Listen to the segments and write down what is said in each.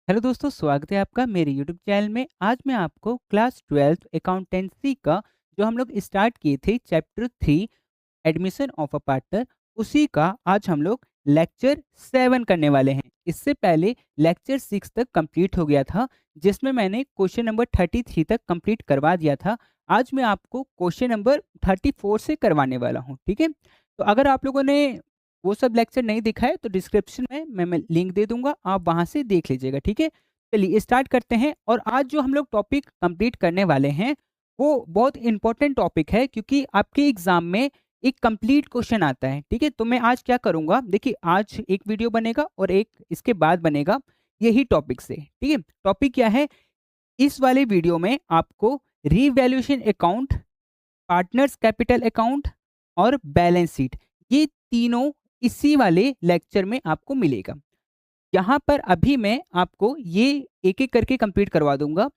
Hello दोस्तों, स्वागत है आपका मेरे यूट्यूब चैनल में। आज मैं आपको क्लास 12th अकाउंटेंसी का जो हम लोग स्टार्ट किए थे chapter 3 admission of a partner, उसी का आज हम लोग लेक्चर 7 करने वाले हैं। इससे पहले लेक्चर 6 तक कंप्लीट हो गया था, जिसमें मैंने क्वेश्चन नंबर 33 तक कंप्लीट करवा दिया था। आज मैं आपको क्वेश्चन नंबर 34 से करवाने वाला हूँ, ठीक है। तो अगर आप लोगों ने वो सब लेक्चर नहीं दिखा है तो डिस्क्रिप्शन में मैं लिंक दे दूंगा, आप वहां से देख लीजिएगा, ठीक है। चलिए स्टार्ट करते हैं। और आज जो हम लोग टॉपिक कंप्लीट करने वाले हैं वो बहुत इंपॉर्टेंट टॉपिक है, क्योंकि आपके एग्जाम में एक कंप्लीट क्वेश्चन आता है, ठीक है। तो मैं आज क्या करूंगा, देखिए आज एक वीडियो बनेगा और एक इसके बाद बनेगा यही टॉपिक से, ठीक है। टॉपिक क्या है, इस वाले वीडियो में आपको revaluation account, partners capital account और बैलेंस शीट, ये तीनों इसी वाले लेक्चर में आपको मिलेगा। यहाँ पर अभी मैं आपको ये एक एक करके कंप्लीट करवा दूंगा।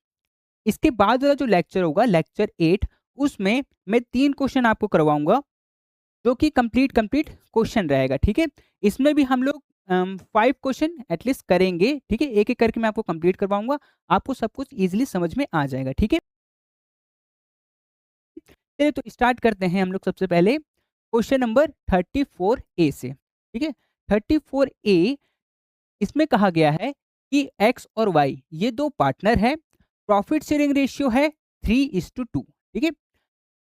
इसके बाद वाला जो लेक्चर होगा लेक्चर 8, उसमें मैं 3 क्वेश्चन आपको करवाऊंगा जो कि कंप्लीट कंप्लीट क्वेश्चन रहेगा, ठीक है। इसमें भी हम लोग 5 क्वेश्चन एटलीस्ट करेंगे, ठीक है। एक एक करके मैं आपको कंप्लीट करवाऊंगा, आपको सब कुछ इजीली समझ में आ जाएगा, ठीक है। चलिए तो स्टार्ट करते हैं हम लोग सबसे पहले क्वेश्चन नंबर 34A से, ठीक है। 34A, इसमें कहा गया है कि एक्स और वाई ये दो पार्टनर है, प्रॉफिट शेयरिंग रेशियो है 3:2, ठीक है।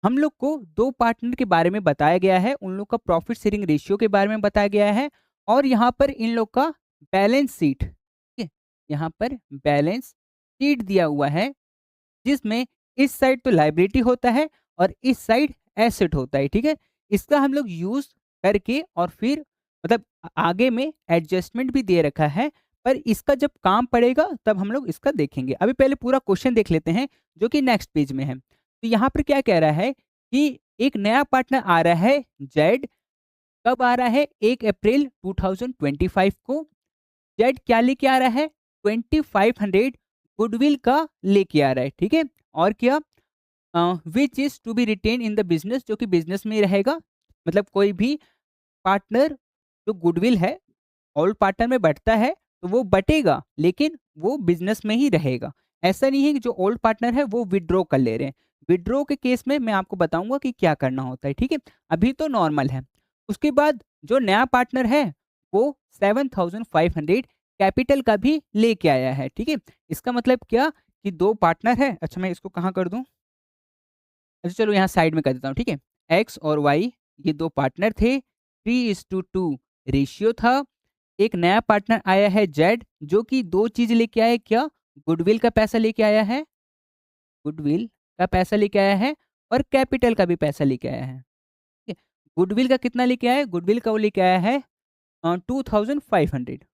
हम लोग को दो पार्टनर के बारे में बताया गया है, उन लोग का प्रॉफिट शेयरिंग रेशियो के बारे में बताया गया है, और यहाँ पर इन लोग का बैलेंस शीट, ठीक है। यहाँ पर बैलेंस शीट दिया हुआ है, जिसमें इस साइड तो लाइबिलिटी होता है और इस साइड एसेट होता है, ठीक है। इसका हम लोग यूज करके और फिर मतलब आगे में एडजस्टमेंट भी दे रखा है, पर इसका जब काम पड़ेगा तब हम लोग इसका देखेंगे। अभी पहले पूरा क्वेश्चन देख लेते हैं जो कि नेक्स्ट पेज में है। तो यहाँ पर क्या कह रहा है कि एक नया पार्टनर आ रहा है जेड। कब आ रहा है? 1 अप्रैल 2025 को। जेड क्या लेके आ रहा है? 2500 गुडविल का लेके आ रहा है, ठीक है। और क्या? Which is to be written in the business, जो कि बिजनेस में ही रहेगा। मतलब कोई भी पार्टनर जो गुडविल है ओल्ड पार्टनर में बंटता है तो वो बटेगा, लेकिन वो बिजनेस में ही रहेगा। ऐसा नहीं है कि जो ओल्ड पार्टनर है वो विड्रॉ कर ले रहे हैं। विड्रॉ के केस में मैं आपको बताऊंगा कि क्या करना होता है, ठीक है। अभी तो नॉर्मल है। उसके बाद जो नया पार्टनर है वो 7500 कैपिटल का भी लेके आया है, ठीक है। इसका मतलब क्या कि दो पार्टनर है। अच्छा, मैं इसको कहाँ कर दूं? अच्छा चलो यहाँ साइड में कर देता हूँ, ठीक है। एक्स और वाई ये दो पार्टनर थे, 3:2 रेशियो था। एक नया पार्टनर आया है जेड, जो कि दो चीज लेके आया है। क्या? गुडविल का पैसा लेके आया है, गुडविल का पैसा लेके आया है, और कैपिटल का भी पैसा लेके आया है, ठीक है। गुडविल का कितना लेके आया है? गुडविल का वो लेके आया है 2500,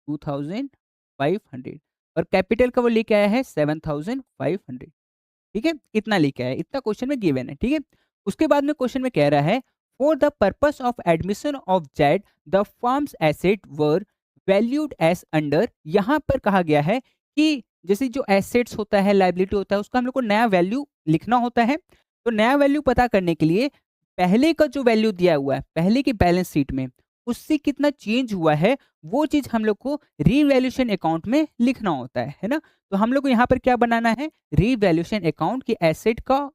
2500, और कैपिटल का वो लेके आया है 7500, ठीक है। इतना लेके आया, इतना क्वेश्चन में गिवन है, ठीक है। उसके बाद में क्वेश्चन में कह रहा है for the purpose of admission of Z the firm's asset were valued as under. यहाँ पर कहा गया है कि जैसे जो एसेट्स होता है, लाइबिलिटी होता है, उसका हम लोग को नया वैल्यू लिखना होता है। तो नया वैल्यू पता करने के लिए पहले का जो वैल्यू दिया हुआ है पहले की बैलेंस शीट में, उससे कितना चेंज हुआ है, वो चीज हम लोग को रीवैल्यूएशन अकाउंट में लिखना होता है ना। तो हम लोग को यहाँ पर क्या बनाना है? रीवैल्यूएशन अकाउंट की एसेट का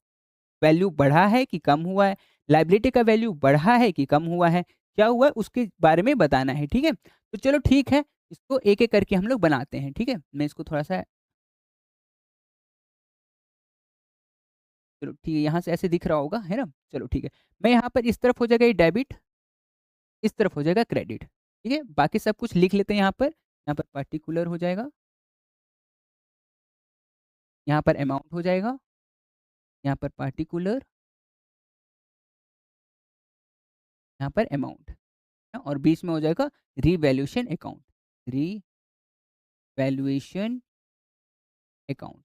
वैल्यू बढ़ा है कि कम हुआ है, लाइबिलिटी का वैल्यू बढ़ा है कि कम हुआ है, क्या हुआ है उसके बारे में बताना है, ठीक है। तो चलो ठीक है, इसको एक एक करके हम लोग बनाते हैं, ठीक है। मैं इसको थोड़ा सा, चलो ठीक है, यहाँ से ऐसे दिख रहा होगा, है ना। चलो ठीक है, मैं यहाँ पर इस तरफ हो जाएगा ये डेबिट, इस तरफ हो जाएगा क्रेडिट, ठीक है। बाकी सब कुछ लिख लेते हैं। यहाँ पर पर्टिकुलर हो जाएगा, यहाँ पर अमाउंट हो जाएगा, यहाँ पर पार्टिकुलर, यहाँ पर अमाउंट, और बीच में हो जाएगा रीवैल्यूएशन अकाउंट, रीवैल्यूएशन अकाउंट,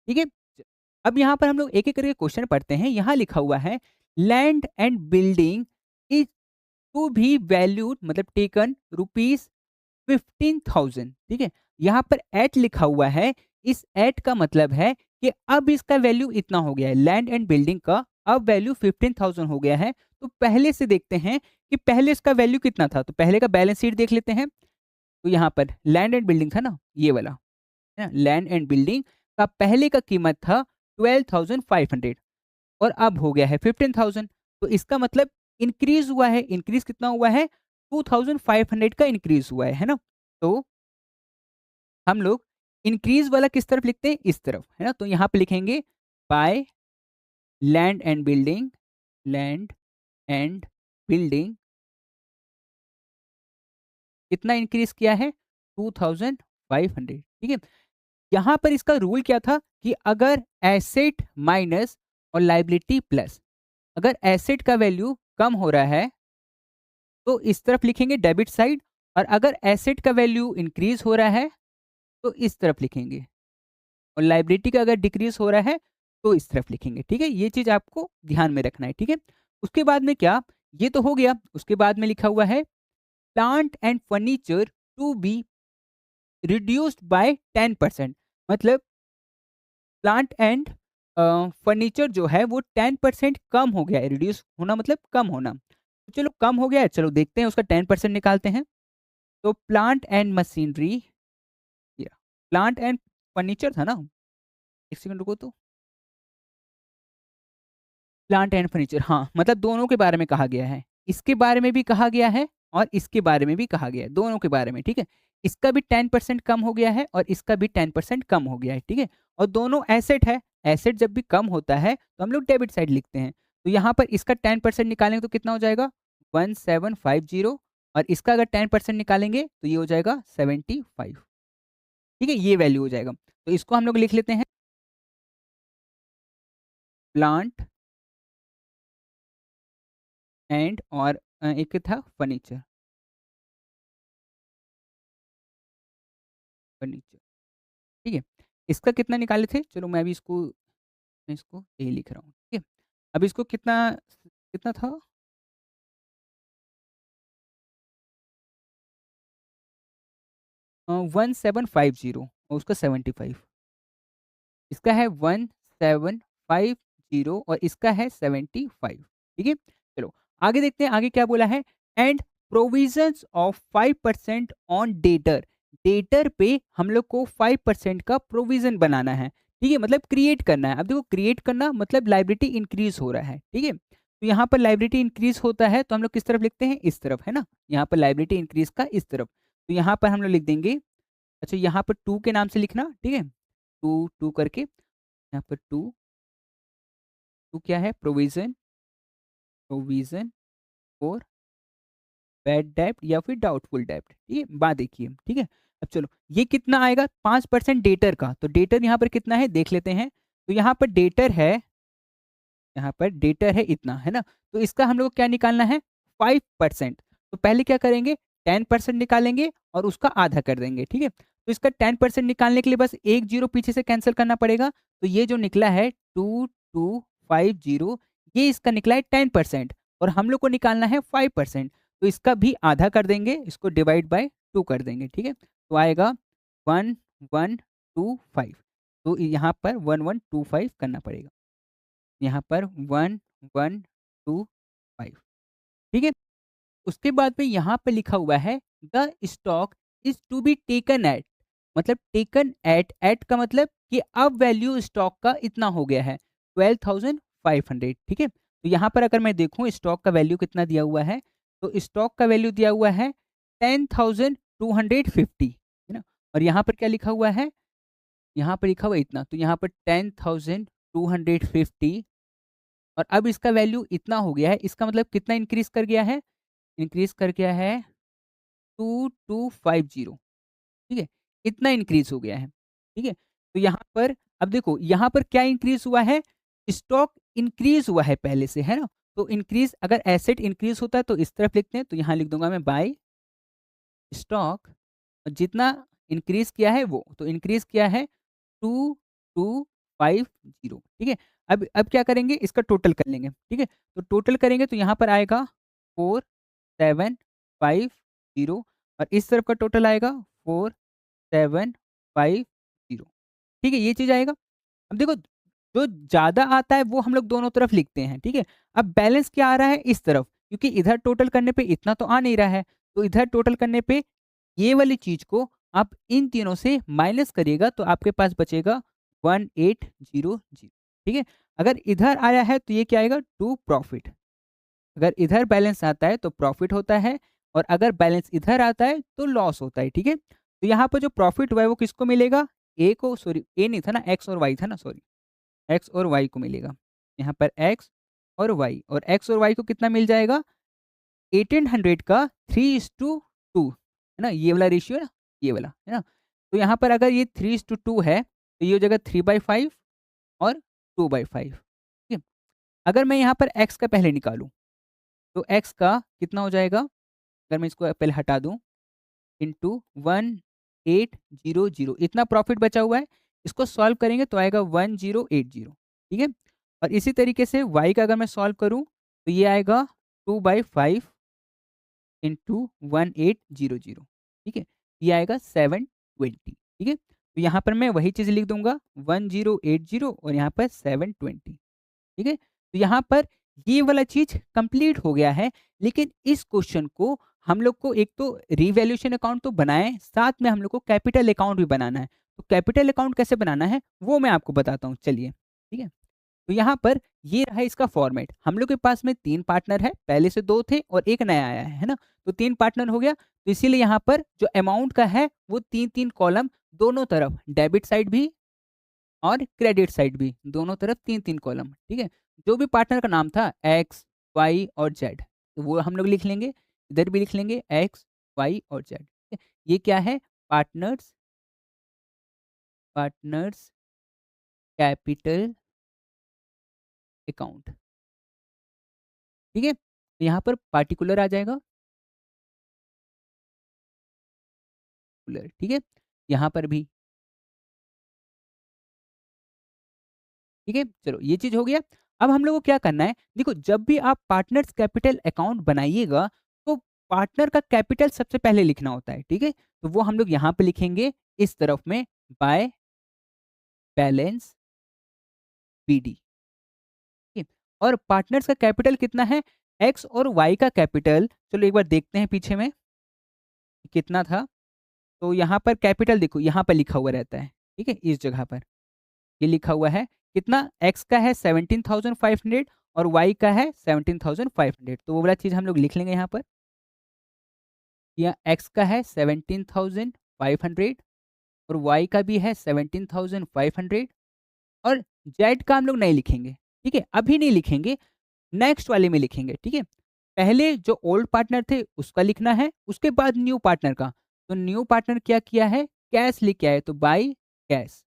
ठीक है। अब यहाँ पर हम लोग एक एक करके क्वेश्चन पढ़ते हैं। यहाँ लिखा हुआ है land and building is to be valued, मतलब टेकन ₹15,000, ठीक है। यहाँ पर एट लिखा हुआ है, इस एट का मतलब है कि अब इसका वैल्यू इतना हो गया है, लैंड एंड बिल्डिंग का अब वैल्यू 15,000 हो गया है। तो पहले से देखते हैं कि पहले इसका वैल्यू कितना था। तो पहले का बैलेंस शीट देख लेते हैं। तो यहाँ पर लैंड एंड बिल्डिंग था ना, ये वाला, है ना? लैंड एंड बिल्डिंग का पहले का कीमत था 12,500 और अब हो गया है 15,000। तो इसका मतलब इंक्रीज़ हुआ है, इंक्रीज़ कितना हुआ है? 2,500 का इंक्रीज़ हुआ है ना? तो हम लोग इंक्रीज़ वाला किस तरफ लिखते हैं? इस तरफ, है ना? तो यहाँ पे लिखेंगे by land and building, land and building कितना इंक्रीज़ किया है? 2,500, ठीक है? यहाँ पर इसका रूल क्या था कि अगर एसेट माइनस और लायबिलिटी प्लस, अगर एसेट का वैल्यू कम हो रहा है तो इस तरफ लिखेंगे डेबिट साइड, और अगर एसेट का वैल्यू इंक्रीज हो रहा है तो इस तरफ लिखेंगे, और लायबिलिटी का अगर डिक्रीज हो रहा है तो इस तरफ लिखेंगे। ठीक है, ये चीज आपको ध्यान में रखना है। ठीक है, उसके बाद में क्या, ये तो हो गया। उसके बाद में लिखा हुआ है plant and furniture to be reduced by 10%, मतलब प्लांट एंड फर्नीचर जो है वो 10% कम हो गया है। रिड्यूस होना मतलब कम होना, तो चलो कम हो गया है, चलो देखते हैं उसका 10% निकालते हैं। तो प्लांट एंड मशीनरी, या प्लांट एंड फर्नीचर था ना, एक सेकंड रुको। तो प्लांट एंड फर्नीचर, हाँ, मतलब दोनों के बारे में कहा गया है, इसके बारे में भी कहा गया है और इसके बारे में भी कहा गया है, दोनों के बारे में। ठीक है, इसका भी 10% कम हो गया है और इसका भी 10% कम हो गया है। ठीक है, और दोनों एसेट है, एसेट जब भी कम होता है तो हम लोग डेबिट साइड लिखते हैं। तो यहाँ पर इसका 10% निकालेंगे तो कितना हो जाएगा? 1750, और इसका अगर 10% निकालेंगे तो ये हो जाएगा 75। ठीक है, ये वैल्यू हो जाएगा। तो इसको हम लोग लिख लेते हैं प्लांट एंड, और एक था फर्नीचर, फर्नीचर। ठीक है, इसका कितना निकाले थे? चलो मैं अभी इसको, मैं इसको यही लिख रहा हूँ। ठीक है, अब इसको कितना, कितना था? 1750 और उसका 75, इसका है 1750 और इसका है 75। ठीक है, चलो आगे देखते हैं, आगे क्या बोला है। And provisions of 5% on debtor, debtor पे हम लोग को 5% का प्रोविजन बनाना है। ठीक है, मतलब क्रिएट करना है। अब देखो, क्रिएट करना मतलब लाइबिलिटी इंक्रीज हो रहा है। ठीक है, तो यहाँ पर लाइबिलिटी इंक्रीज होता है तो हम लोग किस तरफ लिखते हैं? इस तरफ, है ना? यहाँ पर लाइबिलिटी इंक्रीज का इस तरफ, तो यहाँ पर हम लोग लिख देंगे, अच्छा यहाँ पर टू के नाम से लिखना। ठीक है, टू टू करके यहाँ पर टू, टू क्या है? प्रोविजन, प्रोविजन फॉर बैड डेब्ट या फिर डाउटफुल डेब्ट। ठीक है, बात देखिए। ठीक है, अब चलो ये कितना आएगा? 5% डेटर का, तो डेटर यहाँ पर कितना है देख लेते हैं। तो यहाँ पर डेटर है, यहाँ पर डेटर है इतना, है ना? तो इसका हम लोग को क्या निकालना है? 5%। तो पहले क्या करेंगे? 10% निकालेंगे और उसका आधा कर देंगे। ठीक है, तो इसका 10% निकालने के लिए बस एक जीरो पीछे से कैंसिल करना पड़ेगा। तो ये जो निकला है 2250, ये इसका निकला है 10%, और हम लोग को निकालना है 5%। तो इसका भी आधा कर देंगे, इसको डिवाइड बाय 2 कर देंगे। ठीक है, तो आएगा 1125। तो यहाँ पर 1125 करना पड़ेगा, यहाँ पर 1125। ठीक है, उसके बाद में यहाँ पे लिखा हुआ है the stock is to be taken at, मतलब टेकन एट, एट का मतलब कि अब वैल्यू स्टॉक का इतना हो गया है 12,500। ठीक है, तो यहाँ पर अगर मैं देखूँ स्टॉक का वैल्यू कितना दिया हुआ है, तो स्टॉक का वैल्यू दिया हुआ है 10,250, है ना? और यहाँ पर क्या लिखा हुआ है? यहाँ पर लिखा हुआ है इतना, तो यहाँ पर 10,250, और अब इसका वैल्यू इतना हो गया है, इसका मतलब कितना इंक्रीज कर गया है? इंक्रीज कर गया है 2250। ठीक है, इतना इंक्रीज हो गया है। ठीक है, तो यहाँ पर अब देखो, यहाँ पर क्या इंक्रीज हुआ है? स्टॉक इंक्रीज हुआ है पहले से, है ना? तो इंक्रीज, अगर एसेट इंक्रीज होता है तो इस तरफ लिखते हैं, तो यहाँ लिख दूंगा मैं बाय स्टॉक, जितना इंक्रीज किया है वो, तो इंक्रीज किया है 2250। ठीक है, अब क्या करेंगे? इसका टोटल कर लेंगे। ठीक है, तो टोटल करेंगे तो यहाँ पर आएगा 4750, और इस तरफ का टोटल आएगा 4750। ठीक है, ये चीज़ आएगा। अब देखो, जो ज़्यादा आता है वो हम लोग दोनों तरफ लिखते हैं। ठीक है, अब बैलेंस क्या आ रहा है? इस तरफ, क्योंकि इधर टोटल करने पे इतना तो आ नहीं रहा है, तो इधर टोटल करने पे ये वाली चीज़ को आप इन तीनों से माइनस करिएगा तो आपके पास बचेगा 1800, ठीक है? अगर इधर आया है तो ये क्या आएगा टू प्रॉफिट। अगर इधर बैलेंस आता है तो प्रॉफिट होता है और अगर बैलेंस इधर आता है तो लॉस होता है, ठीक है? तो यहाँ पर जो प्रॉफिट हुआ है वो किसको मिलेगा? ए को, सॉरी ए नहीं था ना, एक्स और वाई था ना, सॉरी एक्स और वाई को मिलेगा। यहाँ पर एक्स और एक्स और वाई को कितना मिल जाएगा? 1800 का 3:2 है ना, ये वाला रेशियो है ना, ये वाला है ना। तो यहाँ पर अगर ये 3:2 है तो ये हो जाएगा 3/5 और 2/5, ठीक है। अगर मैं यहाँ पर x का पहले निकालूं तो x का कितना हो जाएगा? अगर मैं इसको पहले हटा दूं, इंटू 1800, इतना प्रॉफिट बचा हुआ है, इसको सॉल्व करेंगे तो आएगा 1080, ठीक है। और इसी तरीके से y का अगर मैं सॉल्व करूं तो ये आएगा 2/5 इंटू 1800, ठीक है। ये आएगा 720, ठीक है। तो यहाँ पर मैं वही चीज़ लिख दूंगा 1080 और यहाँ पर 720, ठीक है। तो यहाँ पर ये वाला चीज़ कंप्लीट हो गया है, लेकिन इस क्वेश्चन को हम लोग को एक तो रिवैल्यूएशन अकाउंट तो बनाएं, साथ में हम लोग को कैपिटल अकाउंट भी बनाना है। तो कैपिटल अकाउंट कैसे बनाना है वो मैं आपको बताता हूँ, चलिए, ठीक है। तो यहाँ पर ये रहा इसका फॉर्मेट। हम लोग के पास में 3 पार्टनर है, पहले से 2 थे और एक नया आया है ना? तो 3 पार्टनर हो गया, तो इसीलिए यहाँ पर जो अमाउंट का है वो 3-3 कॉलम दोनों तरफ, डेबिट साइड भी और क्रेडिट साइड भी, दोनों तरफ 3-3 कॉलम, ठीक है। जो भी पार्टनर का नाम था एक्स, वाई और जेड, तो वो हम लोग लिख लेंगे, इधर भी लिख लेंगे एक्स, वाई और जेड, ठीक है। ये क्या है? पार्टनर्स पार्टनर्स कैपिटल अकाउंट, ठीक है। तो यहाँ पर पार्टिकुलर आ जाएगा, कूलर, ठीक है। यहाँ पर भी, ठीक है। चलो ये चीज़ हो गया। अब हम लोग को क्या करना है? देखो, जब भी आप पार्टनर्स कैपिटल अकाउंट बनाइएगा, तो पार्टनर का कैपिटल सबसे पहले लिखना होता है, ठीक है। तो वो हम लोग यहाँ पे लिखेंगे इस तरफ में, बाय बैलेंस बीडी, ठीक है। और पार्टनर्स का कैपिटल कितना है? एक्स और वाई का कैपिटल, चलो एक बार देखते हैं पीछे में कितना था। तो यहाँ पर कैपिटल देखो, यहाँ पर लिखा हुआ रहता है, ठीक है, इस जगह पर ये लिखा हुआ है कितना? एक्स का है 17,500 और वाई का है 17,500, तो वो वाला चीज़ हम लोग लिख लेंगे यहाँ पर। या एक्स का है 17,500 और वाई का भी है 17,500 और जेड का हम लोग नहीं लिखेंगे, ठीक है, अभी नहीं लिखेंगे, नेक्स्ट वाले में लिखेंगे, ठीक है। पहले जो ओल्ड पार्टनर थे उसका लिखना है, उसके बाद न्यू पार्टनर का। तो न्यू पार्टनर क्या किया है? कैश लेके आए, तो बाई कैश,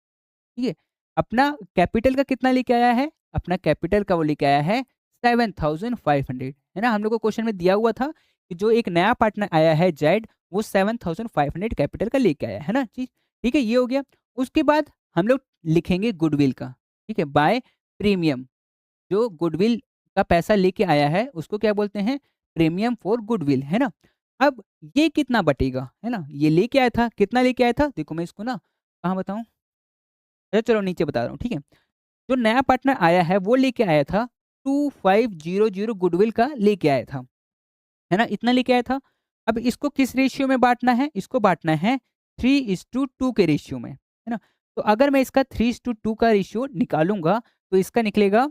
ठीक है। अपना कैपिटल का कितना लेके आया है? अपना कैपिटल का वो लेके आया है 7,500, है ना? हम लोग को क्वेश्चन में दिया हुआ था कि जो एक नया पार्टनर आया है जेड, वो 7,500 कैपिटल का लेके आया है ना चीज, ठीक है, ये हो गया। उसके बाद हम लोग लिखेंगे गुडविल का, ठीक है, बाय प्रीमियम। जो गुडविल का पैसा लेके आया है उसको क्या बोलते हैं? प्रीमियम फॉर गुडविल, है ना? अब ये कितना बटेगा, है ना? ये लेके आया था, कितना लेके आया था? देखो मैं इसको ना कहाँ बताऊं, अच्छा चलो नीचे बता रहा हूँ, ठीक है। जो नया पार्टनर आया है वो लेके आया था 2500 गुडविल का लेके आया था, है ना? इतना लेके आया था। अब इसको किस रेशियो में बांटना है? इसको बांटना है 3:2 के रेशियो में, है ना? तो अगर मैं इसका 3:2 का रेशियो निकालूंगा तो इसका निकलेगा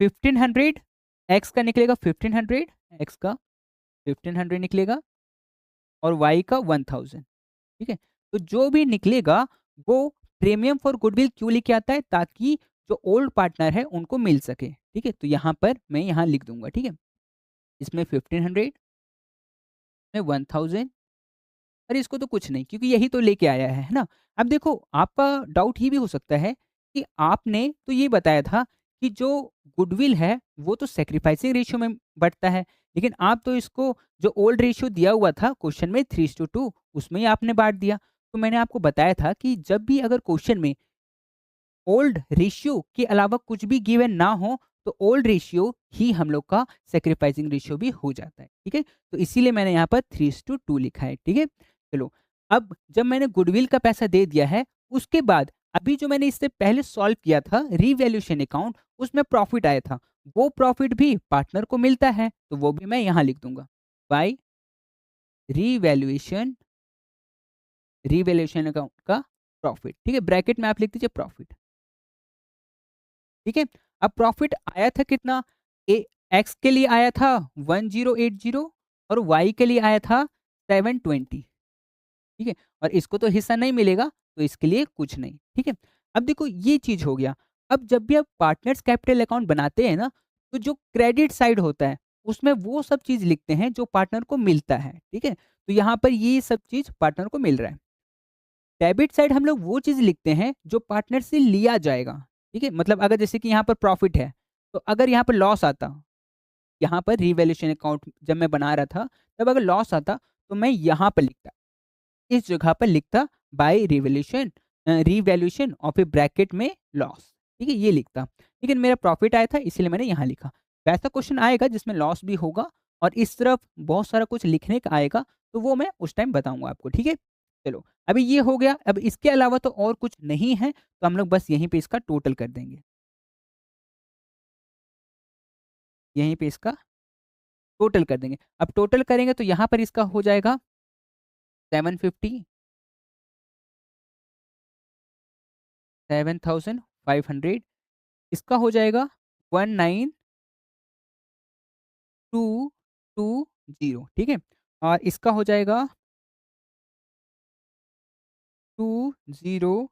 1500, एक्स का निकलेगा 1500, एक्स का 1500 निकलेगा और वाई का 1000, ठीक है। तो जो भी निकलेगा वो प्रीमियम फॉर गुडविल क्यों लेके आता है? ताकि जो ओल्ड पार्टनर है उनको मिल सके, ठीक है। तो यहाँ पर मैं यहाँ लिख दूंगा, ठीक है, इसमें 1500 में 1000, अरे इसको तो कुछ नहीं, क्योंकि यही तो लेके आया है ना? अब देखो, आपका डाउट ये भी हो सकता है कि आपने तो ये बताया था कि जो गुडविल है वो तो सैक्रिफाइसिंग रेशियो में बढ़ता है, लेकिन आप तो इसको जो ओल्ड रेशियो दिया हुआ था क्वेश्चन में 3:2 उसमें ही आपने बांट दिया। तो मैंने आपको बताया था कि जब भी अगर क्वेश्चन में ओल्ड रेशियो के अलावा कुछ भी गिवन ना हो तो ओल्ड रेशियो ही हम लोग का सेक्रीफाइसिंग रेशियो भी हो जाता है, ठीक है। तो इसीलिए मैंने यहाँ पर 3:2 लिखा है, ठीक है। चलो, अब जब मैंने गुडविल का पैसा दे दिया है, उसके बाद अभी जो मैंने इससे पहले सॉल्व किया था रिवैल्यूएशन अकाउंट, उसमें प्रॉफिट आया था, वो प्रॉफिट भी पार्टनर को मिलता है, तो वो भी मैं यहाँ लिख दूंगा बाय रीवैल्यूएशन रीवैल्यूएशन अकाउंट का प्रॉफिट, ठीक है, ब्रैकेट में आप लिख दीजिए प्रॉफिट, ठीक है। अब प्रॉफिट आया था कितना, ए एक्स के लिए आया था 1080 और वाई के लिए आया था 720, ठीक है, और इसको तो हिस्सा नहीं मिलेगा, तो इसके लिए कुछ नहीं, ठीक है। अब देखो ये चीज हो गया। अब जब भी आप पार्टनर्स कैपिटल अकाउंट बनाते हैं ना, तो जो क्रेडिट साइड होता है उसमें वो सब चीज लिखते हैं जो पार्टनर को मिलता है, ठीक है। तो यहाँ पर ये सब चीज पार्टनर को मिल रहा है। डेबिट साइड हम लोग वो चीज लिखते हैं जो पार्टनर से लिया जाएगा, ठीक है। मतलब अगर जैसे कि यहाँ पर प्रॉफिट है, तो अगर यहाँ पर लॉस आता, यहाँ पर रिवैल्यूएशन अकाउंट जब मैं बना रहा था, तब अगर लॉस आता तो मैं यहाँ पर लिखता, इस जगह पर लिखता बाय रिवैल्यूएशन और फिर ब्रैकेट में लॉस, ठीक है, ये लिखता। लेकिन मेरा प्रॉफिट आया था इसलिए मैंने यहाँ लिखा। वैसा क्वेश्चन आएगा जिसमें लॉस भी होगा और इस तरफ बहुत सारा कुछ लिखने का आएगा, तो वो मैं उस टाइम बताऊंगा आपको, ठीक है। चलो अभी ये हो गया। अब इसके अलावा तो और कुछ नहीं है, तो हम लोग बस यहीं पे इसका टोटल कर देंगे, यहीं पे इसका टोटल कर देंगे। अब टोटल करेंगे तो यहाँ पर इसका हो जाएगा 750, 7500, इसका हो जाएगा 19220, ठीक है, और इसका हो जाएगा 20080,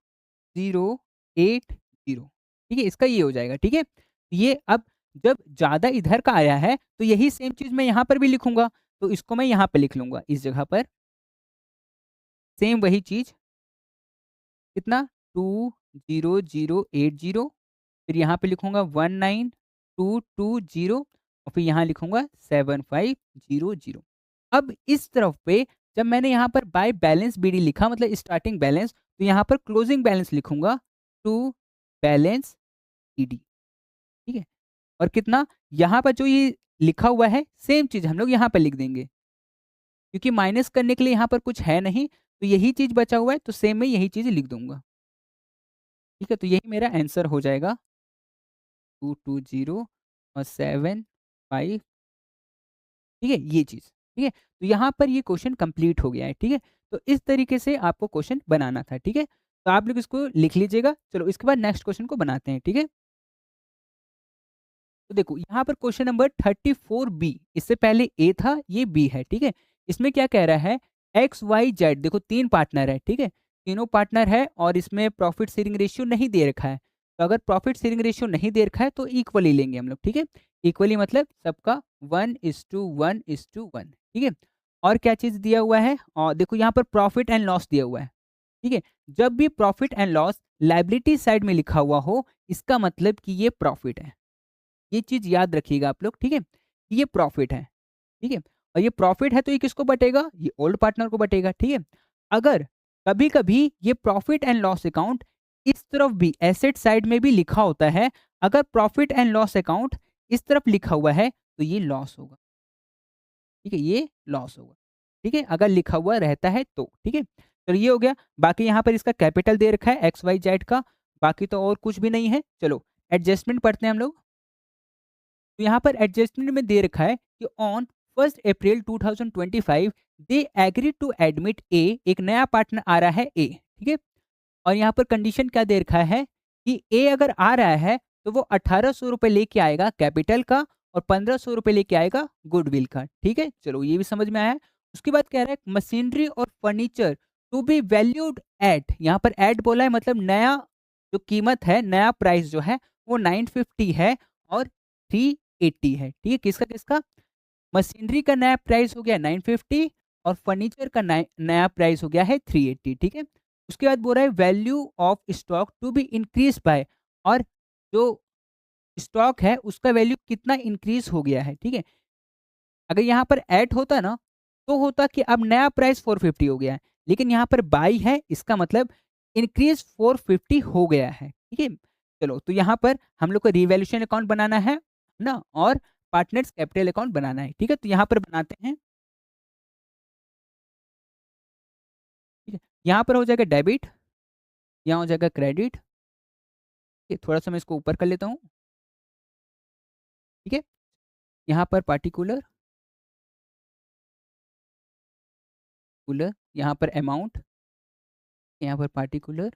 ठीक है, इसका ये हो जाएगा, ठीक है। ये अब जब ज्यादा इधर का आया है तो यही सेम चीज मैं यहाँ पर भी लिखूंगा, तो इसको मैं यहाँ पे लिख लूंगा इस जगह पर, सेम वही चीज, कितना 20080, फिर यहाँ पे लिखूंगा 19220 और फिर यहाँ लिखूंगा 7500। अब इस तरफ पे जब मैंने यहाँ पर बाय बैलेंस बीडी लिखा, मतलब स्टार्टिंग बैलेंस, तो यहाँ पर क्लोजिंग बैलेंस लिखूंगा टू बैलेंस ईडी, ठीक है। और कितना, यहाँ पर जो ये लिखा हुआ है सेम चीज हम लोग यहाँ पर लिख देंगे, क्योंकि माइनस करने के लिए यहाँ पर कुछ है नहीं, तो यही चीज बचा हुआ है, तो सेम में यही चीज लिख दूंगा, ठीक है। तो यही मेरा आंसर हो जाएगा 220 और 75, ठीक है, ये चीज, ठीक है। तो यहाँ पर ये क्वेश्चन कंप्लीट हो गया है, ठीक है। तो इस तरीके से आपको क्वेश्चन बनाना था, ठीक है। तो आप लोग इसको लिख लीजिएगा। चलो इसके बाद नेक्स्ट क्वेश्चन को बनाते हैं, ठीक है। तो देखो यहाँ पर क्वेश्चन नंबर 34 बी, इससे पहले ए था, ये बी है, ठीक है। इसमें क्या कह रहा है, एक्स वाई जेड, देखो तीन पार्टनर है, ठीक है, तीनों पार्टनर है और इसमें प्रॉफिट शेयरिंग रेशियो नहीं दे रखा है। तो अगर प्रॉफिट शेयरिंग रेशियो नहीं दे रखा है तो इक्वली लेंगे हम लोग, ठीक है। इक्वली मतलब सबका 1:1:1, ठीक है। और क्या चीज दिया हुआ है, और देखो यहाँ पर प्रॉफिट एंड लॉस दिया हुआ है, ठीक है। जब भी profit and loss liability side में लिखा हुआ हो, इसका मतलब कि ये प्रॉफिट है, ये चीज याद रखिएगा आप लोग, ठीक है। ये प्रॉफिट है, ठीक है, और ये प्रॉफिट है तो ये किसको बटेगा, ये ओल्ड पार्टनर को बटेगा, ठीक है। अगर कभी कभी ये प्रॉफिट एंड लॉस अकाउंट इस तरफ भी एसेट साइड में भी लिखा होता है, अगर प्रॉफिट एंड लॉस अकाउंट इस तरफ लिखा हुआ है तो ये लॉस होगा, ठीक है, ये लॉस होगा, ठीक है, अगर लिखा हुआ रहता है तो, ठीक है। तो ये हो गया। बाकी यहाँ पर इसका कैपिटल दे रखा है एक्स वाई जेड का, बाकी तो और कुछ भी नहीं है। चलो एडजस्टमेंट पढ़ते हैं हम लोग। तो यहाँ पर एडजस्टमेंट में दे रखा है कि on 1 April 2025 they agree to admit a, एक नया पार्टनर आ रहा है ए, ठीक है। और यहाँ पर कंडीशन क्या दे रखा है कि ए अगर आ रहा है तो वो 1800 रुपये लेके आएगा कैपिटल का और 1500 रुपये लेके आएगा गुडविल का, ठीक है। चलो ये भी समझ में आया। उसके बाद कह रहा है मशीनरी और furniture to be valued at, यहाँ पर एट बोला है मतलब नया जो कीमत है, नया प्राइस जो है वो 950 है और 380 है, ठीक है। किसका किसका, मशीनरी का नया प्राइस हो गया 950 और फर्नीचर का नया प्राइस हो गया है 380, ठीक है। उसके बाद बोल रहा है value of stock to be increase by, और जो स्टॉक है उसका वैल्यू कितना इंक्रीज हो गया है, ठीक है। अगर यहाँ पर ऐड होता ना तो होता कि अब नया प्राइस 450 हो गया है, लेकिन यहाँ पर बाई है, इसका मतलब इंक्रीज 450 हो गया है, ठीक है। चलो तो यहाँ पर हम लोग को रिवैल्यूएशन अकाउंट बनाना है ना, और पार्टनर्स कैपिटल अकाउंट बनाना है, ठीक है। तो यहाँ पर बनाते हैं, ठीक है। यहाँ पर हो जाएगा डेबिट, यहाँ हो जाएगा क्रेडिट, थोड़ा सा मैं इसको ऊपर कर लेता हूँ, ठीक है। यहाँ पर पार्टिकुलर, कूलर, यहाँ पर अमाउंट, यहाँ पर पार्टिकुलर,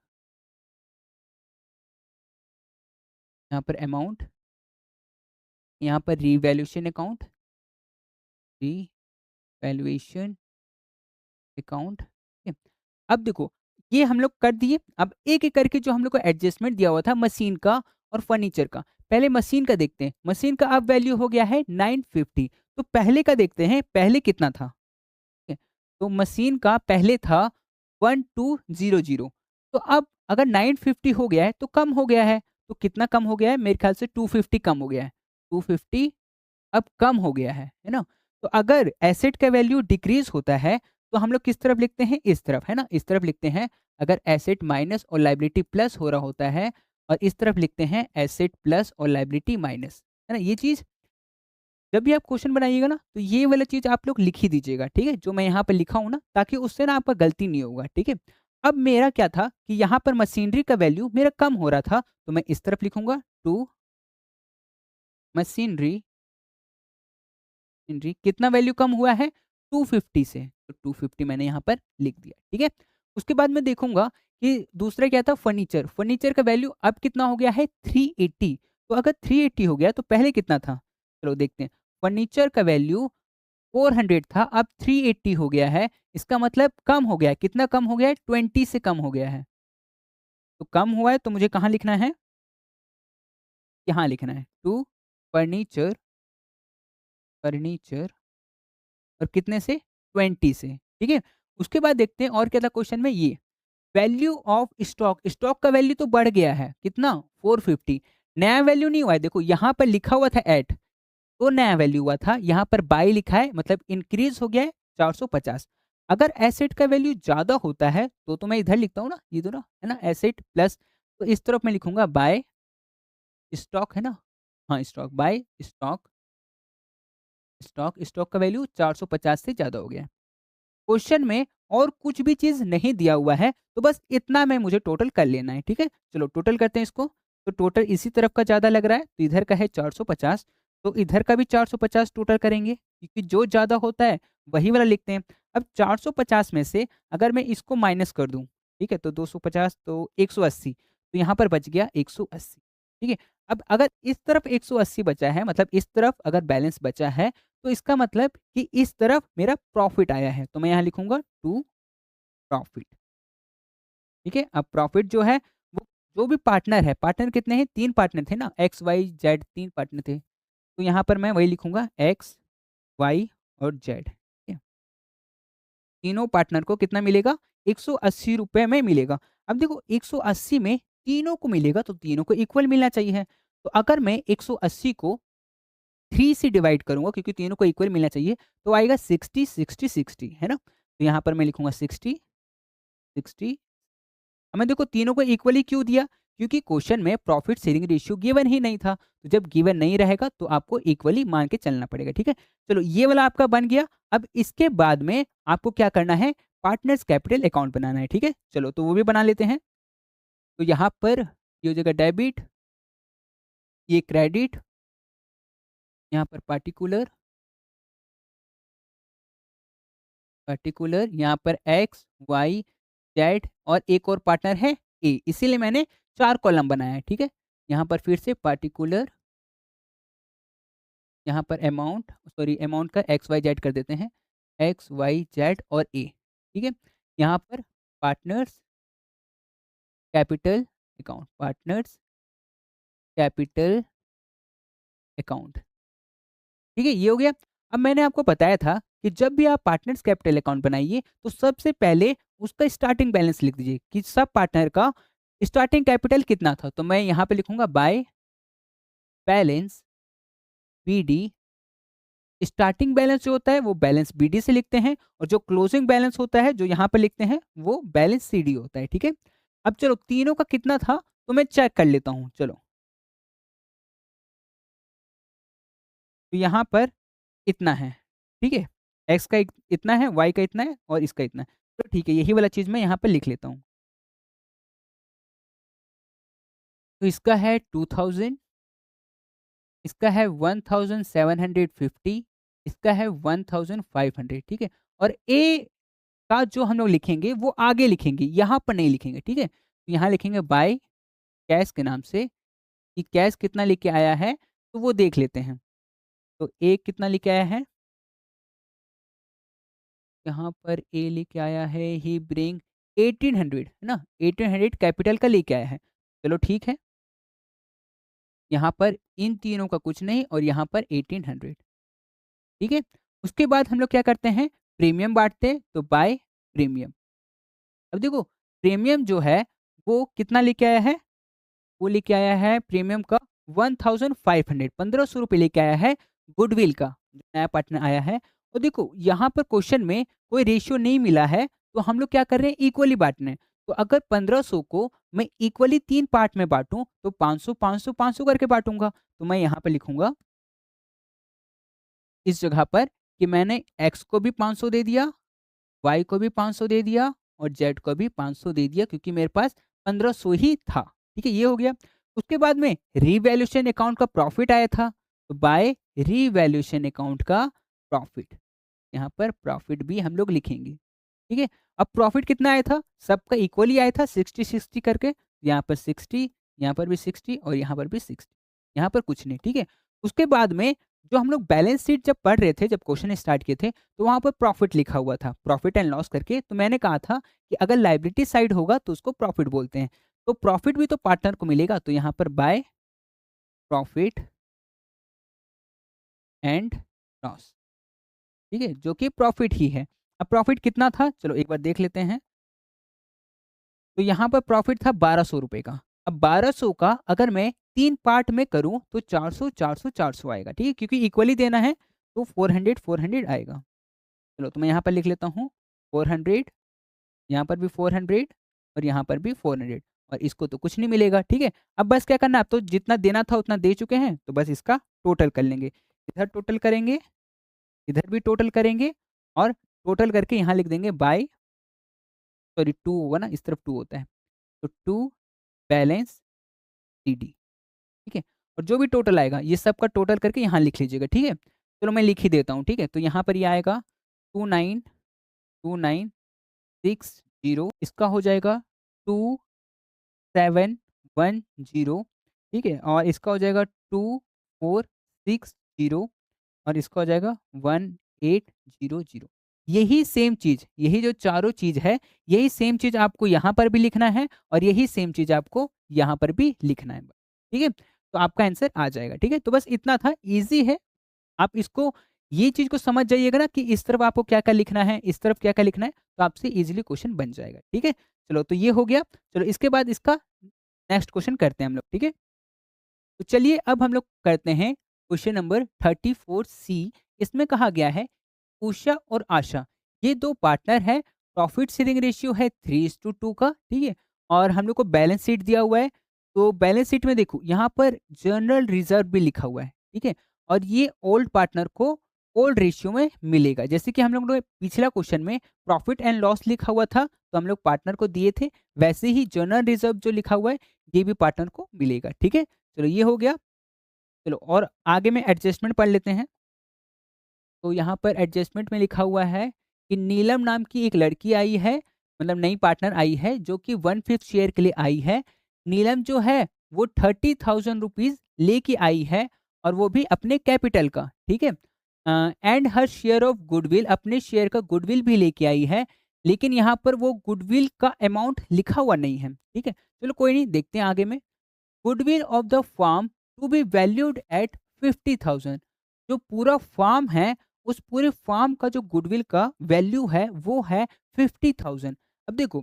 यहाँ पर अमाउंट, यहाँ पर रीवैल्यूएशन अकाउंट, रीवैल्यूएशन अकाउंट, ठीक है। अब देखो ये हम लोग कर दिए, अब एक-एक करके जो हम लोग को एडजस्टमेंट दिया हुआ था मशीन का और फर्नीचर का, पहले मशीन का देखते हैं। मशीन का अब वैल्यू हो गया है 950, तो पहले का देखते हैं, पहले कितना था? ठीक है, तो मशीन का पहले था 1200, तो अब अगर 950 हो गया है तो कम हो गया है, तो कितना कम हो गया है? मेरे ख्याल से 250 कम हो गया है, 250 अब कम हो गया है ना? तो अगर एसेट का वैल्यू डिक्रीज होता है तो हम लोग किस तरफ लिखते हैं? इस तरफ, है ना? इस तरफ लिखते हैं। अगर एसेट माइनस और लायबिलिटी प्लस हो रहा होता है, और इस तरफ लिखते हैं एसेट प्लस और लायबिलिटी माइनस, है ना? ये चीज जब भी आप क्वेश्चन बनाइएगा ना तो ये वाला चीज आप लोग लिख ही दीजिएगा, ठीक है, जो मैं यहाँ पर लिखा हूँ ना, ताकि उससे ना आपका गलती नहीं होगा, ठीक है। अब मेरा क्या था कि यहाँ पर मशीनरी का वैल्यू मेरा कम हो रहा था, तो मैं इस तरफ लिखूंगा टू मशीनरी, कितना वैल्यू कम हुआ है? 250 से, तो 250 मैंने यहाँ पर लिख दिया, ठीक है। उसके बाद मैं देखूंगा कि दूसरा क्या था? फर्नीचर, फर्नीचर का वैल्यू अब कितना हो गया है? 380, तो अगर 380 हो गया तो पहले कितना था? चलो देखते हैं। फर्नीचर का वैल्यू 400 था, अब 380 हो गया है, इसका मतलब कम हो गया है। कितना कम हो गया है? 20 से कम हो गया है। तो कम हुआ है तो मुझे कहाँ लिखना है? यहाँ लिखना है टू फर्नीचर, फर्नीचर, और कितने से? 20 से, ठीक है। उसके बाद देखते हैं और क्या था क्वेश्चन में, ये वैल्यू ऑफ स्टॉक, स्टॉक का वैल्यू तो बढ़ गया है, कितना? 450, नया वैल्यू नहीं हुआ है। देखो यहाँ पर लिखा हुआ था एट, तो नया वैल्यू हुआ था, यहाँ पर बाई लिखा है, मतलब इंक्रीज हो गया है 450। अगर एसेट का वैल्यू ज्यादा होता है तो मैं इधर लिखता हूँ ना, ये दोनों, है ना, एसेट प्लस, तो इस तरफ मैं लिखूंगा बाय स्टॉक, है ना, हाँ stock, by stock, stock, stock का वैल्यू 450 से ज्यादा हो गया है। क्वेश्चन में और कुछ भी चीज नहीं दिया हुआ है, तो बस इतना में मुझे टोटल कर लेना है, ठीक है। चलो टोटल करते हैं इसको, तो टोटल इसी तरफ का ज्यादा लग रहा है, तो इधर का है 450, तो इधर का भी 450 टोटल करेंगे, क्योंकि जो ज्यादा होता है वही वाला लिखते हैं। अब 450 में से अगर मैं इसको माइनस कर दूं, ठीक है, तो 250, तो 180, तो यहाँ पर बच गया 180, ठीक है। अब अगर इस तरफ 180 बचा है, मतलब इस तरफ अगर बैलेंस बचा है, तो इसका मतलब कि इस तरफ मेरा प्रॉफिट आया है, तो मैं यहाँ लिखूंगा टू प्रॉफिट, ठीक है। अब प्रॉफिट जो है वो जो भी पार्टनर है, पार्टनर कितने हैं? 3 पार्टनर थे ना, एक्स वाई जेड, 3 पार्टनर थे, तो यहाँ पर मैं वही लिखूंगा एक्स वाई और जेड, ठीक है। तीनों पार्टनर को कितना मिलेगा? 180 रुपए में मिलेगा। अब देखो 180 में तीनों को मिलेगा, तो तीनों को इक्वल मिलना चाहिए, तो अगर मैं 180 को 3 से डिवाइड करूँगा, क्योंकि तीनों को इक्वल मिलना चाहिए, तो आएगा 60, 60, 60, है ना? तो यहाँ पर मैं लिखूँगा 60, 60। हमें देखो तीनों को इक्वली क्यों दिया? क्योंकि क्वेश्चन में प्रॉफिट शेयरिंग रेशियो गिवन ही नहीं था। तो जब गिवन नहीं रहेगा तो आपको इक्वली मान के चलना पड़ेगा, ठीक है? चलो ये वाला आपका बन गया। अब इसके बाद में आपको क्या करना है? पार्टनर्स कैपिटल अकाउंट बनाना है, ठीक है? चलो तो वो भी बना लेते हैं। तो यहाँ पर ये हो जाएगा डेबिट, ये क्रेडिट, यहाँ पर पार्टिकुलर, यहाँ पर एक्स, वाई, जेड, और एक और पार्टनर है ए, इसीलिए मैंने 4 कॉलम बनाया है, ठीक है? यहाँ पर फिर से पार्टिकुलर, यहाँ पर अमाउंट, सॉरी अमाउंट का एक्स वाई जेड कर देते हैं, एक्स वाई जेड और ए, ठीक है। यहाँ पर partners capital account, partners capital account, ठीक है, ये हो गया। अब मैंने आपको बताया था कि जब भी आप पार्टनर्स कैपिटल अकाउंट बनाइए तो सबसे पहले उसका स्टार्टिंग बैलेंस लिख दीजिए कि सब पार्टनर का स्टार्टिंग कैपिटल कितना था। तो मैं यहाँ पे लिखूंगा by balance BD, starting balance जो होता है वो बैलेंस बीडी से लिखते हैं, और जो क्लोजिंग बैलेंस होता है जो यहाँ पे लिखते हैं वो बैलेंस सीडी होता है, ठीक है। अब चलो तीनों का कितना था तो मैं चेक कर लेता हूँ, चलो। तो यहाँ पर इतना है, ठीक है, एक्स का इतना है, वाई का इतना है, और इसका इतना है, तो ठीक है, यही वाला चीज मैं यहाँ पे लिख लेता हूँ। तो इसका है 2000, इसका है 1750, इसका है 1500, ठीक है। और ए का जो हम लोग लिखेंगे वो आगे लिखेंगे, यहाँ पर नहीं लिखेंगे, ठीक है? तो यहाँ लिखेंगे बाय कैश के नाम से, कि कैश कितना लेके आया है, तो वो देख लेते हैं। तो ए कितना लेके आया है? यहाँ पर ए लेके आया है ही ब्रिंग 1800, है ना? 1800 कैपिटल का लेके आया है। चलो ठीक है, यहाँ पर इन तीनों का कुछ नहीं और यहाँ पर 1800, ठीक है? उसके बाद हम लोग क्या करते हैं, प्रीमियम बाँटते हैं, तो बाय प्रीमियम। अब देखो प्रीमियम जो है वो कितना लेके आया है? वो लेके आया है प्रीमियम का 1500, 1500 रुपये लेके आया है गुडविल का, जो नया पार्टनर आया है। और देखो यहाँ पर क्वेश्चन में कोई रेशियो नहीं मिला है, तो हम लोग क्या कर रहे हैं, इक्वली बांट रहे हैं। तो अगर 1500 को मैं इक्वली 3 पार्ट में बांटूं तो 500 500 500 करके बांटूंगा। तो मैं यहाँ पर लिखूंगा इस जगह पर कि मैंने एक्स को भी 500 दे दिया, वाई को भी 500 दे दिया और जेड को भी 500 दे दिया, क्योंकि मेरे पास 1500 ही था। ठीक है, ये हो गया। उसके बाद में रीवैल्यूएशन अकाउंट का प्रॉफिट आया था, तो बाय रीवैल्यूएशन अकाउंट का प्रॉफिट, यहाँ पर प्रॉफिट भी हम लोग लिखेंगे। ठीक है, अब प्रॉफिट कितना आया था, सबका इक्वली आया था 60 60 करके, यहाँ पर 60, यहाँ पर भी 60 और यहाँ पर भी 60, यहाँ पर कुछ नहीं। ठीक है, उसके बाद में जो हम लोग बैलेंस शीट जब पढ़ रहे थे, जब क्वेश्चन स्टार्ट किए थे, तो वहाँ पर प्रॉफिट लिखा हुआ था, प्रॉफिट एंड लॉस करके। तो मैंने कहा था कि अगर लाइबिलिटी साइड होगा तो उसको प्रॉफिट बोलते हैं, तो प्रॉफिट भी तो पार्टनर को मिलेगा, तो यहाँ पर बाय प्रॉफिट एंड लॉस, ठीक है, जो कि प्रॉफिट ही है। अब प्रॉफिट कितना था, चलो एक बार देख लेते हैं। तो यहाँ पर प्रॉफिट था 1200 रुपए का। अब 1200 का अगर मैं 3 पार्ट में करूँ तो 400 400 400 आएगा, ठीक है, क्योंकि इक्वली देना है तो 400 400 आएगा। चलो तो मैं यहाँ पर लिख लेता हूँ 400, यहाँ पर भी 400 और यहाँ पर भी 400, और इसको तो कुछ नहीं मिलेगा। ठीक है, अब बस क्या करना है, अब तो जितना देना था उतना दे चुके हैं, तो बस इसका टोटल कर लेंगे। इधर टोटल करेंगे, इधर भी टोटल करेंगे और टोटल करके यहाँ लिख देंगे बाय, सॉरी 2 होगा ना, इस तरफ 2 होता है, तो 2 बैलेंस टीडी। ठीक है, और जो भी टोटल आएगा ये सब का टोटल करके यहाँ लिख लीजिएगा। ठीक है, चलो मैं लिख ही देता हूँ। ठीक है, तो यहाँ पर ये आएगा 292960, इसका हो जाएगा 2710। ठीक है, और इसका हो जाएगा 2460 और इसका हो जाएगा 1800। यही सेम चीज़, यही जो चारों चीज़ है, यही सेम चीज़ आपको यहाँ पर भी लिखना है और यही सेम चीज़ आपको यहाँ पर भी लिखना है। ठीक है, तो आपका आंसर आ जाएगा। ठीक है, तो बस इतना था, ईज़ी है। आप इसको, ये चीज़ को समझ जाइएगा ना कि इस तरफ आपको क्या-क्या लिखना है, इस तरफ क्या-क्या लिखना है, तो आपसे ईज़िली क्वेश्चन बन जाएगा। ठीक है, चलो तो ये हो गया। चलो इसके बाद इसका नेक्स्ट क्वेश्चन करते हैं हम लोग। ठीक है, तो चलिए अब हम लोग करते हैं क्वेश्चन नंबर 34 सी। इसमें कहा गया है उषा और आशा, ये दो पार्टनर हैं, प्रॉफिट शेयरिंग रेशियो है 3:2 का। ठीक है, और हम लोग को बैलेंस शीट दिया हुआ है, तो बैलेंस शीट में देखो यहाँ पर जनरल रिजर्व भी लिखा हुआ है। ठीक है, और ये ओल्ड पार्टनर को ओल्ड रेशियो में मिलेगा, जैसे कि हम लोग ने पिछला क्वेश्चन में प्रॉफिट एंड लॉस लिखा हुआ था तो हम लोग पार्टनर को दिए थे, वैसे ही जनरल रिजर्व जो लिखा हुआ है ये भी पार्टनर को मिलेगा। ठीक है, चलो ये हो गया। चलो और आगे में एडजस्टमेंट पढ़ लेते हैं। तो यहाँ पर एडजस्टमेंट में लिखा हुआ है कि नीलम नाम की एक लड़की आई है, मतलब नई पार्टनर आई है जो कि 1/5 शेयर के लिए आई है। नीलम जो है वो 30,000 रुपीज लेके आई है और वो भी अपने कैपिटल का। ठीक है, and her share of goodwill, अपने शेयर का गुडविल भी लेके आई है, लेकिन यहाँ पर वो गुडविल का अमाउंट लिखा हुआ नहीं है। ठीक है, चलो कोई नहीं, देखते हैं आगे में। Goodwill of the firm to be valued at 50,000, जो पूरा फार्म है उस पूरे फार्म का जो गुडविल का वैल्यू है वो है 50,000। अब देखो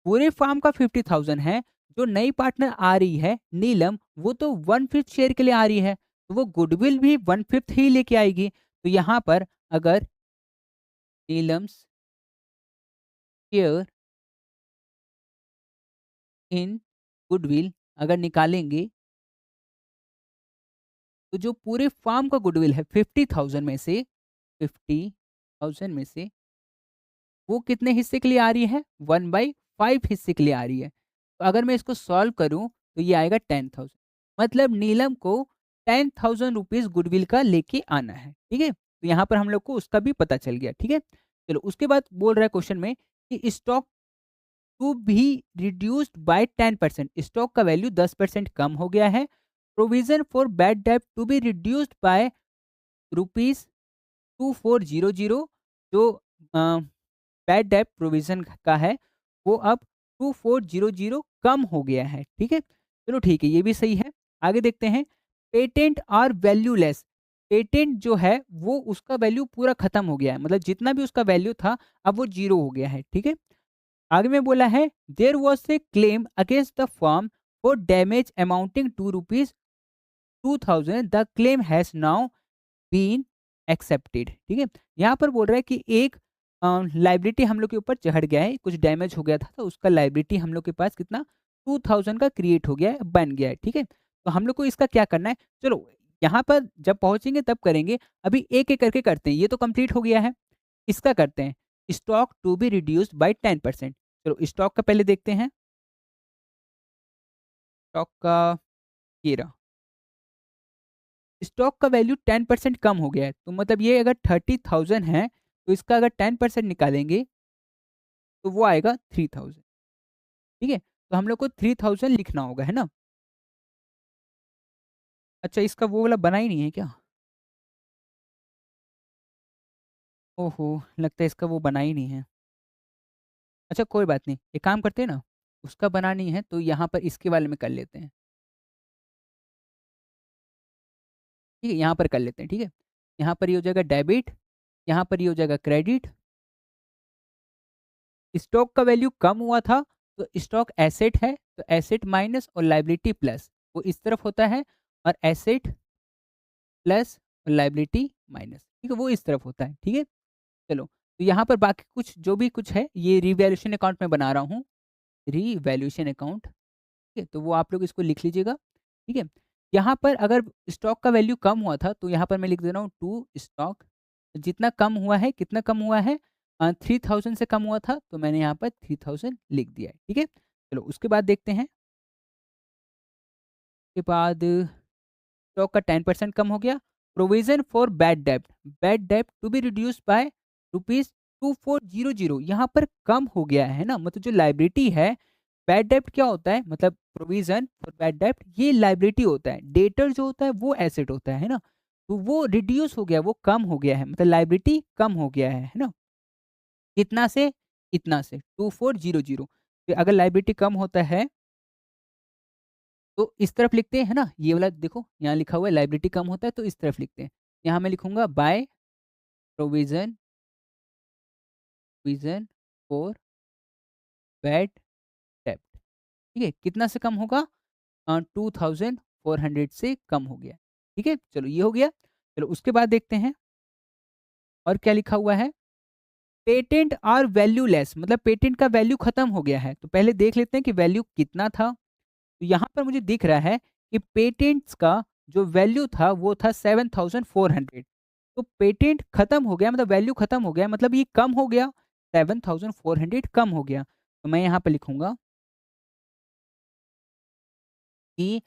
पूरे फार्म का 50,000 है, जो नई पार्टनर आ रही है नीलम, वो तो 1/5 शेयर के लिए आ रही है, तो वो गुडविल भी 1/5 ही लेके आएगी। तो यहाँ पर अगर नीलम्स शेयर इन गुडविल अगर निकालेंगे, तो जो पूरे फार्म का गुडविल है 50,000 में से, 50,000 में से वो कितने हिस्से के लिए आ रही है, 1/5 हिस्से के लिए आ रही है। तो अगर मैं इसको सॉल्व करूं तो ये आएगा 10,000, मतलब नीलम को 10,000 रुपीज गुडविल का लेके आना है। ठीक है, तो यहाँ पर हम लोग को उसका भी पता चल गया। ठीक है, चलो उसके बाद बोल रहा है क्वेश्चन में कि stock to be reduced by 10%, stock का वैल्यू 10% कम हो गया है। प्रोविजन फॉर बैड डेब्ट to be reduced by rupees 2400, जो बैड डेब्ट प्रोविजन का है वो अब 2400 कम हो गया है। ठीक है, चलो ठीक है, ये भी सही है। आगे देखते हैं, पेटेंट आर वैल्यूलेस, पेटेंट जो है वो उसका वैल्यू पूरा खत्म हो गया है, मतलब जितना भी उसका वैल्यू था अब वो जीरो हो गया है। ठीक है, आगे में बोला है there was a claim against the firm for damage amounting to rupees 2000, the claim has now been accepted. ठीक है, यहाँ पर बोल रहा है कि एक लाइबिलिटी हम लोग के ऊपर चढ़ गया है, कुछ डैमेज हो गया था तो उसका लाइबिलिटी हम लोग के पास कितना 2000 का क्रिएट हो गया है, बन गया है। ठीक है, तो हम लोग को इसका क्या करना है, चलो यहाँ पर जब पहुंचेंगे तब करेंगे, अभी एक एक करके करते हैं। ये तो कंप्लीट हो गया है, इसका करते हैं stock to be reduced by 10%। चलो स्टॉक का पहले देखते हैं, स्टॉक का ये रहा, स्टॉक का वैल्यू 10% कम हो गया है, तो मतलब ये अगर 30,000 है तो इसका अगर 10% निकालेंगे तो वो आएगा 3000। ठीक है, तो हम लोग को 3000 लिखना होगा, है ना। अच्छा, इसका वो वाला बना ही नहीं है क्या? ओहो, लगता है इसका वो बना ही नहीं है। अच्छा कोई बात नहीं, एक काम करते हैं ना, उसका बना नहीं है तो यहाँ पर इसके वाले में कर लेते हैं। ठीक है, यहाँ पर कर लेते हैं। ठीक है, यहाँ पर ये हो जाएगा डेबिट, यहाँ पर ये हो जाएगा क्रेडिट। स्टॉक का वैल्यू कम हुआ था तो स्टॉक एसेट है, तो एसेट माइनस और लाइबिलिटी प्लस, वो इस तरफ होता है, और एसेट प्लस और लाइबिलिटी माइनस, ठीक है, वो इस तरफ होता है। ठीक है, चलो तो यहाँ पर बाकी कुछ जो भी कुछ है ये रिवैल्यूएशन अकाउंट में बना रहा हूँ, रिवैल्यूएशन अकाउंट। ठीक है, तो वो आप लोग इसको लिख लीजिएगा। ठीक है, यहाँ पर अगर स्टॉक का वैल्यू कम हुआ था तो यहाँ पर मैं लिख दे रहा हूँ टू स्टॉक, जितना कम हुआ है, कितना कम हुआ है, 3000 से कम हुआ था तो मैंने यहाँ पर 3000 लिख दिया है। ठीक है, चलो उसके बाद देखते हैं, उसके बाद स्टॉक का 10% कम हो गया। प्रोविजन फॉर बैड डेब्ट, बैड डेब्ट to be reduced by rupees 2400, यहाँ पर कम हो गया है ना, मतलब जो लाइबिलिटी है, बैड डेब्ट क्या होता है, मतलब प्रोविजन फॉर बैड डेब्ट ये लाइबिलिटी होता है, डेटर जो होता है वो एसेट होता है ना, तो वो रिड्यूस हो गया, वो कम हो गया है, मतलब लाइबिलिटी कम हो गया है ना। कितना से, इतना से 2400। अगर लाइबिलिटी कम होता है तो इस तरफ लिखते हैं ना, ये वाला देखो यहाँ लिखा हुआ है लाइबिलिटी कम होता है तो इस तरफ लिखते हैं। यहाँ मैं लिखूंगा by provision, provision for bad डेब्ट। ठीक है, कितना से कम होगा, 2400 से कम हो गया। ठीक है, चलो ये हो गया। चलो उसके बाद देखते हैं और क्या लिखा हुआ है, पेटेंट आर वैल्यूलेस, मतलब पेटेंट का वैल्यू खत्म हो गया है, तो पहले देख लेते हैं कि वैल्यू कितना था। तो यहाँ पर मुझे दिख रहा है कि पेटेंट्स का जो वैल्यू था वो था 7400। तो पेटेंट खत्म हो गया, मतलब वैल्यू खत्म हो गया, मतलब ये कम हो गया, 7400 कम हो गया। तो मैं यहाँ पर लिखूंगा कि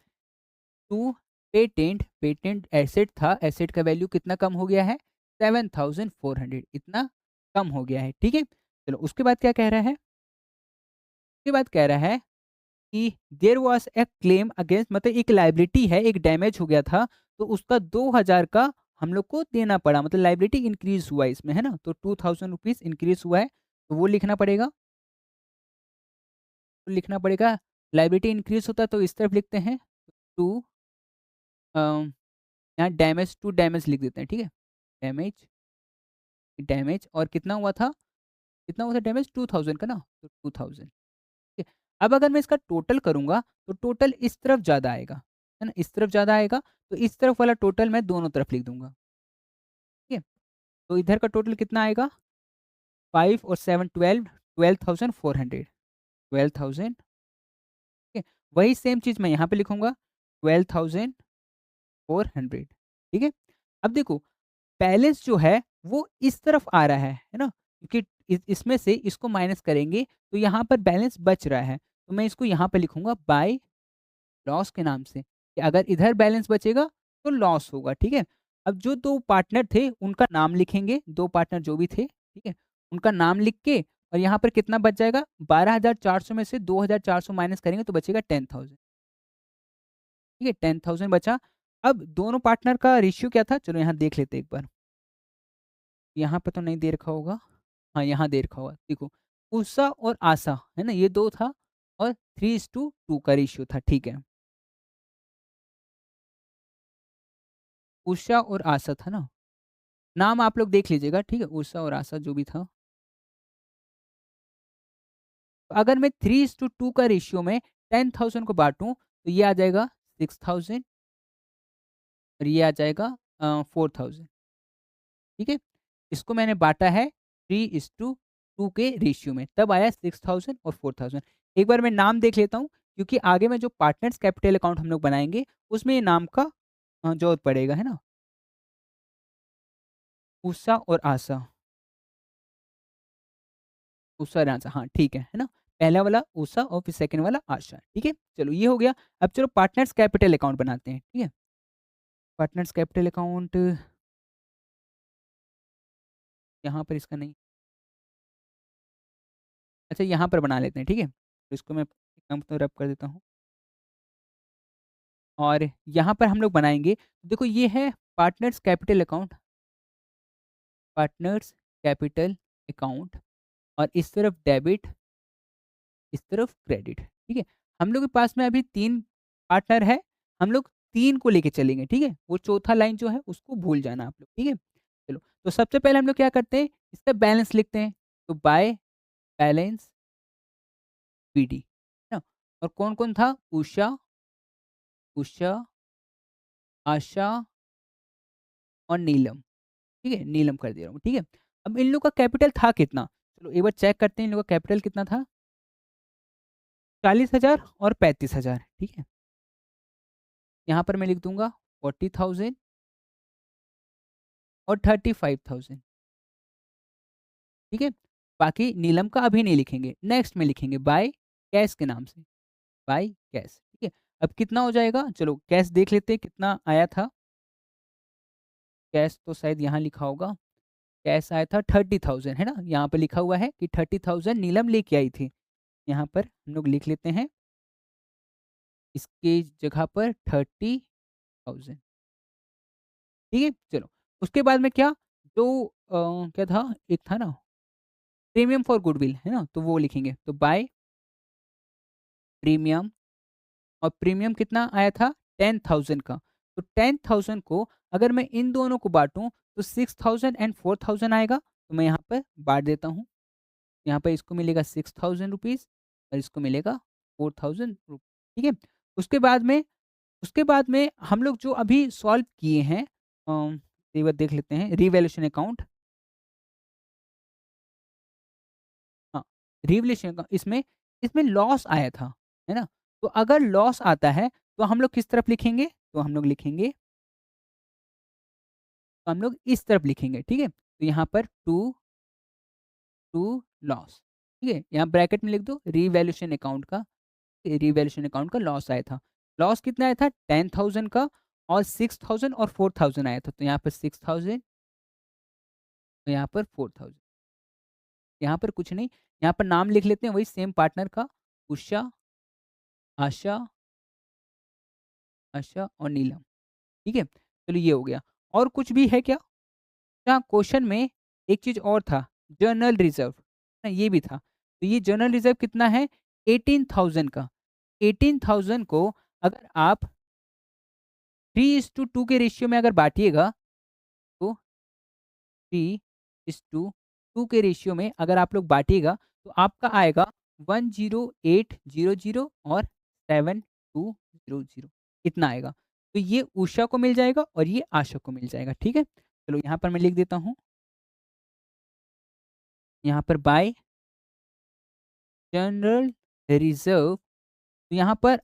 टू पेटेंट, पेटेंट एसेट था, एसेट का वैल्यू कितना कम हो गया है, 7400, इतना कम हो गया है। ठीक है, चलो उसके बाद क्या कह रहा है, उसके बाद कह रहा है कि there was a claim against, मतलब एक लाइबिलिटी है, एक डैमेज हो गया था तो उसका 2000 का हम लोग को देना पड़ा, मतलब लाइबिलिटी इंक्रीज हुआ इसमें, है ना, तो 2000 रुपीज इंक्रीज हुआ है, तो वो लिखना पड़ेगा, तो लिखना पड़ेगा। लाइबिलिटी इंक्रीज होता है तो इस तरफ लिखते हैं टू, यहाँ डैमेज टू डैमेज लिख देते हैं। ठीक है, डैमेज, डैमेज और कितना हुआ था, कितना हुआ था डैमेज 2000 का ना, तो 2000। ठीक है, अब अगर मैं इसका टोटल करूंगा तो टोटल इस तरफ ज़्यादा आएगा, है ना, इस तरफ ज़्यादा आएगा, तो इस तरफ वाला टोटल मैं दोनों तरफ लिख दूंगा। ठीक है, तो इधर का टोटल कितना आएगा, 5 और 7 12, 12,400, 12,000। ठीक है, वही सेम चीज़ मैं यहाँ पे लिखूंगा 12,400। ठीक है, अब देखो बैलेंस जो है वो इस तरफ आ रहा है ना, क्योंकि इसमें से इसको माइनस करेंगे तो यहाँ पर बैलेंस बच रहा है, तो मैं इसको यहाँ पे लिखूंगा बाय लॉस के नाम से, कि अगर इधर बैलेंस बचेगा तो लॉस होगा। ठीक है, अब जो दो पार्टनर थे उनका नाम लिखेंगे, दो पार्टनर जो भी थे, ठीक है, उनका नाम लिख के और यहाँ पर कितना बच जाएगा 12,400 में से 2,400 माइनस करेंगे तो बचेगा 10,000। ठीक है, 10,000 बचा। अब दोनों पार्टनर का रेशियो क्या था? चलो यहाँ देख लेते हैं एक बार। यहाँ पे तो नहीं दे रखा होगा। हाँ, यहाँ दे रखा होगा। देखो, उषा और आशा, है ना? ये 2 था और 3:2 का रेशियो था, ठीक है। उषा और आशा था ना? नाम आप लोग देख लीजिएगा, ठीक है? उषा और आशा जो भी था। तो अगर मैं 3:2 का रेशियो में 10,000 को बाँटूँ, तो ये आ जाएगा 6,000 और ये आ जाएगा 4,000, ठीक है? इसको मैंने बाँटा है 3:2 के रेशियो में, तब आया 6,000 और 4,000। एक बार मैं नाम देख लेता हूँ, क्योंकि आगे में जो पार्टनर्स कैपिटल अकाउंट हम लोग बनाएँगे, उसमें ये नाम का ज़रूरत पड़ेगा, है ना? उषा और आशा, उषा और आशा, हाँ, ठीक है ना? पहला वाला उषा और फिर सेकंड वाला आशा, ठीक है? चलो ये हो गया। अब चलो पार्टनर्स कैपिटल अकाउंट बनाते हैं, ठीक है? पार्टनर्स कैपिटल अकाउंट यहाँ पर इसका नहीं, अच्छा यहाँ पर बना लेते हैं, ठीक है? तो इसको मैं कम तो रब कर देता हूँ और यहाँ पर हम लोग बनाएँगे, देखो ये है partners capital account, partners capital account और इस तरफ डेबिट, इस तरफ क्रेडिट, ठीक है? हम लोग के पास में अभी 3 पार्टनर है, हम लोग 3 को लेके चलेंगे, ठीक है? वो चौथा लाइन जो है उसको भूल जाना आप लोग, ठीक है? चलो, तो सबसे पहले हम लोग क्या करते हैं, इसका बैलेंस लिखते हैं, तो बाय बैलेंस बीडी, है ना? और कौन-कौन था? उषा, उषा, आशा और नीलम, ठीक है? नीलम कर दे रहा हूँ, ठीक है? अब इन लोग का कैपिटल था कितना? चलो एक बार चेक करते हैं इन लोग का कैपिटल कितना था? 40,000 और 35,000, ठीक है? यहाँ पर मैं लिख दूँगा 40,000 और 35,000, ठीक है? बाकी नीलम का अभी नहीं लिखेंगे, नेक्स्ट में लिखेंगे बाय कैश के नाम से, बाय कैश, ठीक है? अब कितना हो जाएगा? चलो कैश देख लेते हैं कितना आया था। कैश तो शायद यहाँ लिखा होगा, कैश आया था 30,000, है ना? यहाँ पे लिखा हुआ है कि 30,000 नीलम लेके आई थी। यहाँ पर हम लोग लिख लेते हैं, इसकी जगह पर 30,000, ठीक है? चलो, उसके बाद में क्या? जो क्या था? एक था ना प्रीमियम फॉर गुडविल, है ना? तो वो लिखेंगे, तो बाय प्रीमियम और प्रीमियम कितना आया था? 10,000 का। तो 10,000 को अगर मैं इन दोनों को बाँटूँ तो 6,000 एंड 4,000 आएगा, तो मैं यहाँ पर बाँट देता हूँ। यहाँ पर इसको मिलेगा 6,000 रुपीज़ और इसको मिलेगा 4,000 ठीक है? उसके बाद में उसके बाद में हम लोग जो अभी सॉल्व किए हैं एक बार देख लेते हैं रिवैल्यूएशन अकाउंट। हाँ, रिवैल्यूएशन का इसमें इसमें लॉस आया था, है ना? तो अगर लॉस आता है तो हम लोग किस तरफ लिखेंगे? तो हम लोग लिखेंगे, तो हम लोग इस तरफ लिखेंगे, ठीक है? तो यहाँ पर टू लॉस, ठीक है? यहाँ ब्रैकेट में लिख दो रिवैल्यूएशन अकाउंट का, रिवैल्यूएशन अकाउंट का लॉस आया था। लॉस कितना आया था? 10,000 का और 6,000 और 4,000 आया था। तो यहाँ पर 6,000 और यहाँ पर 4,000। यहाँ पर कुछ नहीं, यहाँ पर नाम लिख लेते हैं वही सेम पार्टनर का, उषा, आशा, आशा और नीलम, ठीक है? चलो ये हो गया। और कुछ भी है क्या? अच्छा, क्वेश्चन में एक चीज़ और था, जर्नल रिज़र्व, ना ये भी था। तो ये जर्नल रिज़र्व कितना है? 18,000 का। 18,000 को अगर आप 3:2 के रेशियो में अगर बाँटिएगा, तो 3:2 के रेशियो में अगर आप लोग बाँटिएगा, तो आपका आएगा 10800 और 7200, इतना आएगा। तो ये उषा को मिल जाएगा और ये आशा को मिल जाएगा, ठीक है? चलो यहाँ पर मैं लिख देता हूँ, यहाँ पर बाय जनरल रिज़र्व, तो यहाँ पर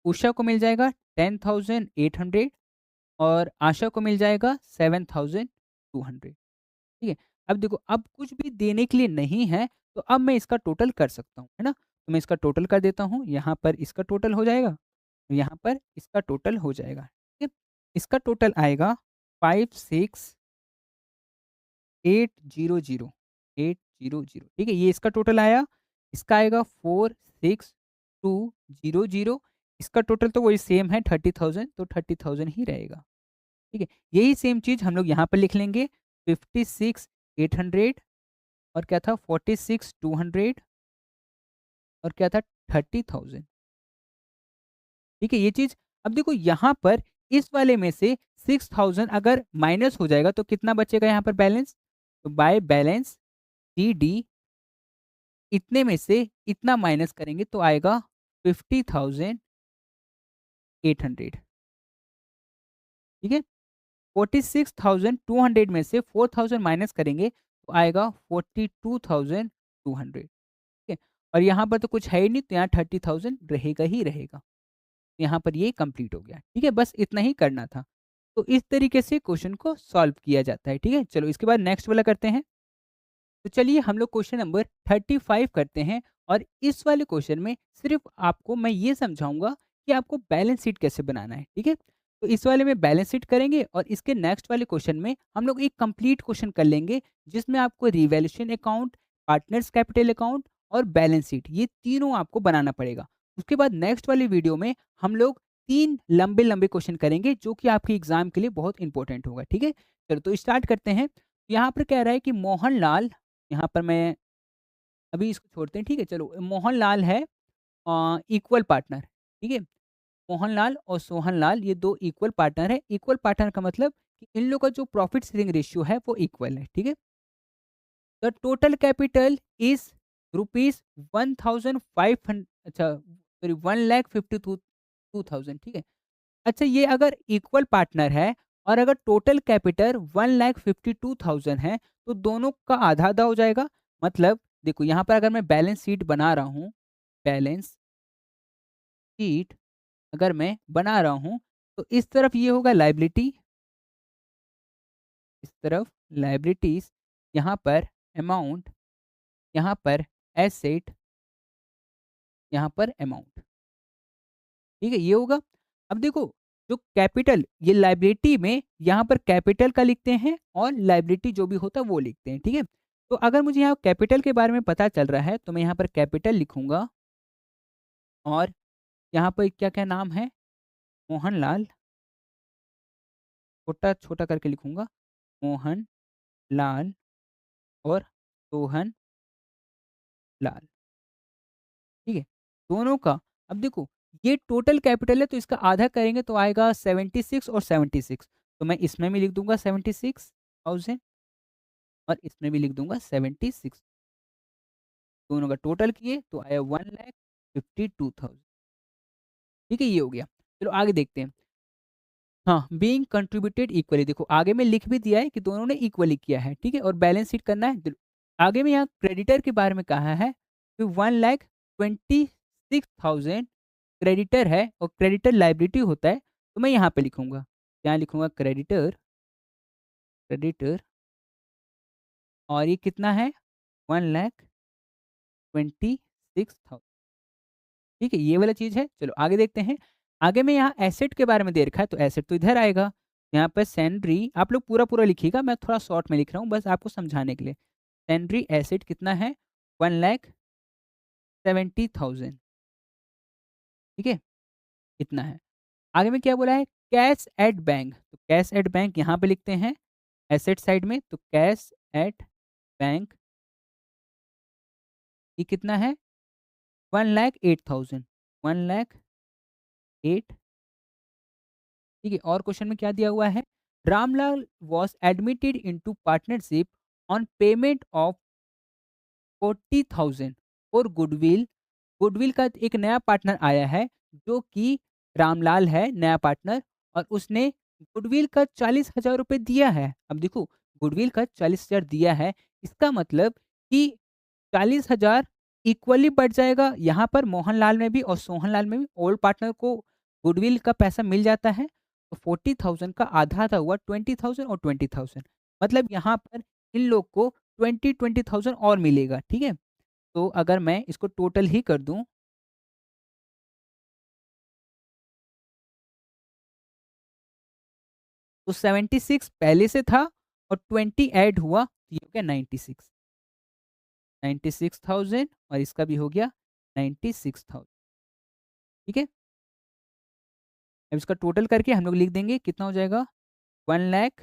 उषा को मिल जाएगा 10,800 और आशा को मिल जाएगा 7,200, ठीक है? अब देखो, अब कुछ भी देने के लिए नहीं है, तो अब मैं इसका टोटल कर सकता हूँ, है ना? तो मैं इसका टोटल कर देता हूँ, यहाँ पर इसका टोटल हो जाएगा, यहाँ पर इसका टोटल हो जाएगा, ठीक है? इसका टोटल आएगा 56,800, 0 0, ठीक है, ये इसका टोटल आया, इसका आएगा 46200, इसका टोटल तो वही सेम है 30,000, तो 30,000 ही रहेगा, ठीक है। यही सेम चीज़ हम लोग यहाँ पर लिख लेंगे, 56,800 और क्या था 46,200 और क्या था 30,000, ठीक है, ये चीज़। अब देखो यहाँ पर इस वाले में से 6,000 अगर माइनस हो जाएगा तो कितना बचेगा यहाँ पर बैलेंस, तो बाय बैलेंस डी डी इतने में से इतना माइनस करेंगे तो आएगा 50,800, ठीक है। 46,200 में से 4,000 माइनस करेंगे तो आएगा 42,200, ठीक है। और यहाँ पर तो कुछ है ही नहीं, तो यहाँ 30,000 रहेगा ही रहेगा। यहाँ पर ये कंप्लीट हो गया, ठीक है, बस इतना ही करना था। तो इस तरीके से क्वेश्चन को सॉल्व किया जाता है, ठीक है। चलो इसके बाद नेक्स्ट वाला करते हैं। तो चलिए हम लोग क्वेश्चन नंबर 35 करते हैं, और इस वाले क्वेश्चन में सिर्फ आपको मैं ये समझाऊंगा कि आपको बैलेंस शीट कैसे बनाना है, ठीक है। तो इस वाले में बैलेंस शीट करेंगे, और इसके नेक्स्ट वाले क्वेश्चन में हम लोग एक कंप्लीट क्वेश्चन कर लेंगे जिसमें आपको revaluation account, partners capital account और बैलेंस शीट, ये तीनों आपको बनाना पड़ेगा। उसके बाद नेक्स्ट वाली वीडियो में हम लोग 3 लंबे लंबे क्वेश्चन करेंगे जो कि आपके एग्जाम के लिए बहुत इंपॉर्टेंट होगा, ठीक है। चलो तो स्टार्ट करते हैं। यहाँ पर कह रहा है कि मोहनलाल, यहाँ पर मैं अभी इसको छोड़ते हैं, ठीक है। चलो मोहनलाल है इक्वल पार्टनर, ठीक है। मोहनलाल और सोहनलाल ये 2 इक्वल पार्टनर है। इक्वल पार्टनर का मतलब कि इन लोगों का जो प्रॉफिट शेयरिंग रेशियो है वो इक्वल है, ठीक है। The total capital is rupees 1,500, अच्छा सॉरी 1,52,200, ठीक है। अच्छा ये अगर इक्वल पार्टनर है और अगर टोटल कैपिटल 1,52,000 है तो दोनों का आधा आधा हो जाएगा। मतलब देखो यहाँ पर अगर मैं बैलेंस शीट बना रहा हूँ, बैलेंस शीट अगर मैं बना रहा हूँ, तो इस तरफ ये होगा लाइबिलिटी, इस तरफ लाइबिलिटीज, यहाँ पर अमाउंट, यहाँ पर एसेट, यहाँ पर अमाउंट, ठीक है, ये होगा। अब देखो जो कैपिटल, ये लाइबिलिटी में यहाँ पर कैपिटल का लिखते हैं और लाइबिलिटी जो भी होता है वो लिखते हैं, ठीक है। तो अगर मुझे यहाँ कैपिटल के बारे में पता चल रहा है तो मैं यहाँ पर कैपिटल लिखूंगा, और यहाँ पर क्या क्या नाम है, मोहनलाल, छोटा छोटा करके लिखूंगा, मोहन लाल और सोहन लाल, ठीक है, दोनों का। अब देखो ये टोटल कैपिटल है तो इसका आधा करेंगे तो आएगा 76 और 76, तो मैं इसमें भी लिख दूंगा 76,000 और इसमें भी लिख दूंगा 76, दोनों का टोटल किए तो आया 1,52,000, ठीक है, ये हो गया। चलो आगे देखते हैं। हाँ, बीइंग कंट्रीब्यूटेड इक्वली, देखो आगे में लिख भी दिया है कि दोनों ने इक्वली किया है, ठीक है, और बैलेंस शीट करना है। आगे में यहाँ क्रेडिटर के बारे में कहा है कि 1,26,000 क्रेडिटर है और क्रेडिटर लाइबिलिटी होता है, तो मैं यहाँ पे लिखूंगा, यहाँ लिखूंगा क्रेडिटर, क्रेडिटर, और ये कितना है 1,26,000, ठीक है, ये वाला चीज़ है। चलो आगे देखते हैं। आगे में यहाँ एसेट के बारे में दे रखा है, तो एसेट तो इधर आएगा, यहाँ पर सैलरी, आप लोग पूरा पूरा लिखिएगा, मैं थोड़ा शॉर्ट में लिख रहा हूँ बस आपको समझाने के लिए। सैलरी एसेट कितना है 1,70,000, ठीक है, इतना है। आगे में क्या बोला है, कैश एट बैंक, तो कैश एट बैंक यहाँ पे लिखते हैं एसेट साइड में, तो कैश एट बैंक ये कितना है 1,08,000, 1,08,000, ठीक है। और क्वेश्चन में क्या दिया हुआ है, Ramlal was admitted into partnership on payment of 40,000 और गुडविल, गुडविल का एक नया पार्टनर आया है जो कि रामलाल है नया पार्टनर, और उसने गुडविल का 40,000 रुपये दिया है। अब देखो गुडविल का 40,000 दिया है, इसका मतलब कि 40,000 इक्वली बढ़ जाएगा, यहाँ पर मोहनलाल में भी और सोहनलाल में भी ओल्ड पार्टनर को गुडविल का पैसा मिल जाता है, तो 40,000 का आधा आधा हुआ 20,000 और 20,000, मतलब यहाँ पर इन लोग को 20,000 और मिलेगा, ठीक है। तो अगर मैं इसको टोटल ही कर दूं, तो 76 पहले से था और 20 ऐड हुआ, तो ये हो गया 96, 96,000 और इसका भी हो गया 96,000। ठीक है? अब इसका टोटल करके हम लोग लिख देंगे, कितना हो जाएगा 1 लाख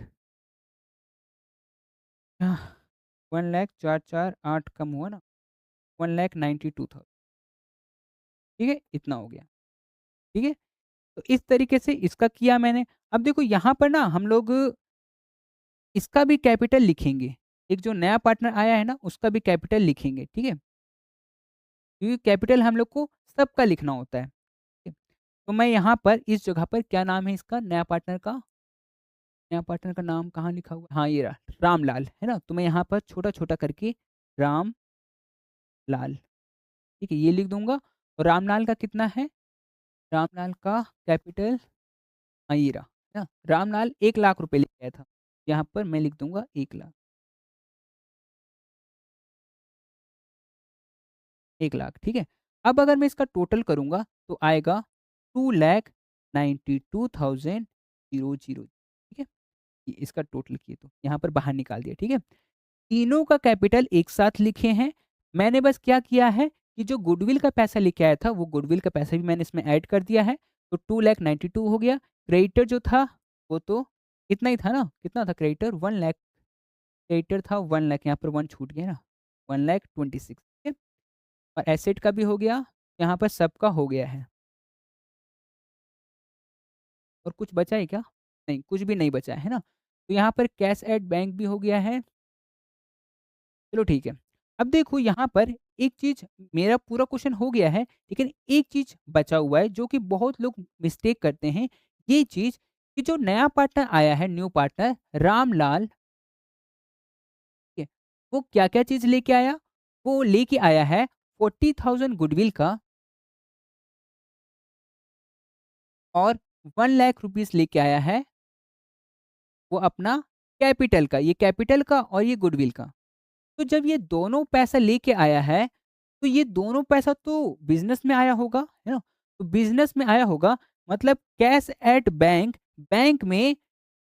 1 लाख 4 4 8 कम हुआ ना, 1,92,000। ठीक है? इतना हो गया। ठीक है? तो इस तरीके से इसका किया मैंने। अब देखो यहाँ पर ना हम लोग इसका भी कैपिटल लिखेंगे। एक जो नया पार्टनर आया है ना, उसका भी कैपिटल लिखेंगे। ठीक है? क्योंकि कैपिटल हम लोग को सबका लिखना होता है। ठीक है? तो मैं यहाँ पर इस जगह पर, क्या नाम है इसका नया पार्टनर का? नया पार्टनर का नाम कहाँ लिखा हुआ है? हाँ, ये रहा, रामलाल, है ना? तो मैं यहाँ पर छोटा-छोटा करके रामलाल, ठीक है, ये लिख दूँगा। और रामलाल का कितना है? रामलाल का कैपिटल, हाँ, ये रहा, है ना? रामलाल 1 लाख रुपए लेके आया था। यहाँ पर मैं लिख दूँगा 1 लाख, 1 लाख, ठीक है? अब अगर मैं इसका टोटल करूँगा तो आएगा 2,92,000, ठीक है? ये इसका टोटल किए तो यहाँ पर बाहर निकाल दिया, ठीक है? तीनों का कैपिटल एक साथ लिखे हैं। मैंने बस क्या किया है कि जो गुडविल का पैसा लेके आया था, वो गुडविल का पैसा भी मैंने इसमें ऐड कर दिया है। तो 2,92,000 हो गया। क्रेडिटर जो था, वो तो इतना ही था ना? कितना था क्रेडिटर? 1 लाख। क्रेडिटर था 1 लाख, यहाँ पर 1 छूट गया ना? 1,26,000, ठीक है? और एसेट का भी हो गया, यहाँ पर सबका हो गया है। और कुछ बचा है क्या? नहीं, कुछ भी नहीं बचा है ना? तो यहाँ पर कैश एट बैंक भी हो गया है। चलो ठीक है। अब देखो यहाँ पर एक चीज़, मेरा पूरा क्वेश्चन हो गया है, लेकिन एक चीज़ बचा हुआ है जो कि बहुत लोग मिस्टेक करते हैं। ये चीज़ कि जो नया पार्टनर आया है, न्यू पार्टनर रामलाल, ठीक है, वो क्या-क्या चीज़ लेके आया? वो लेके आया है 40,000 गुडविल का और 1 लाख रुपीज़ लेके आया है वो अपना कैपिटल का, ये कैपिटल का और ये गुडविल का। तो जब ये दोनों पैसा लेके आया है, तो ये दोनों पैसा तो बिज़नेस में आया होगा, है ना? तो बिज़नेस में आया होगा, मतलब कैश एट बैंक, बैंक में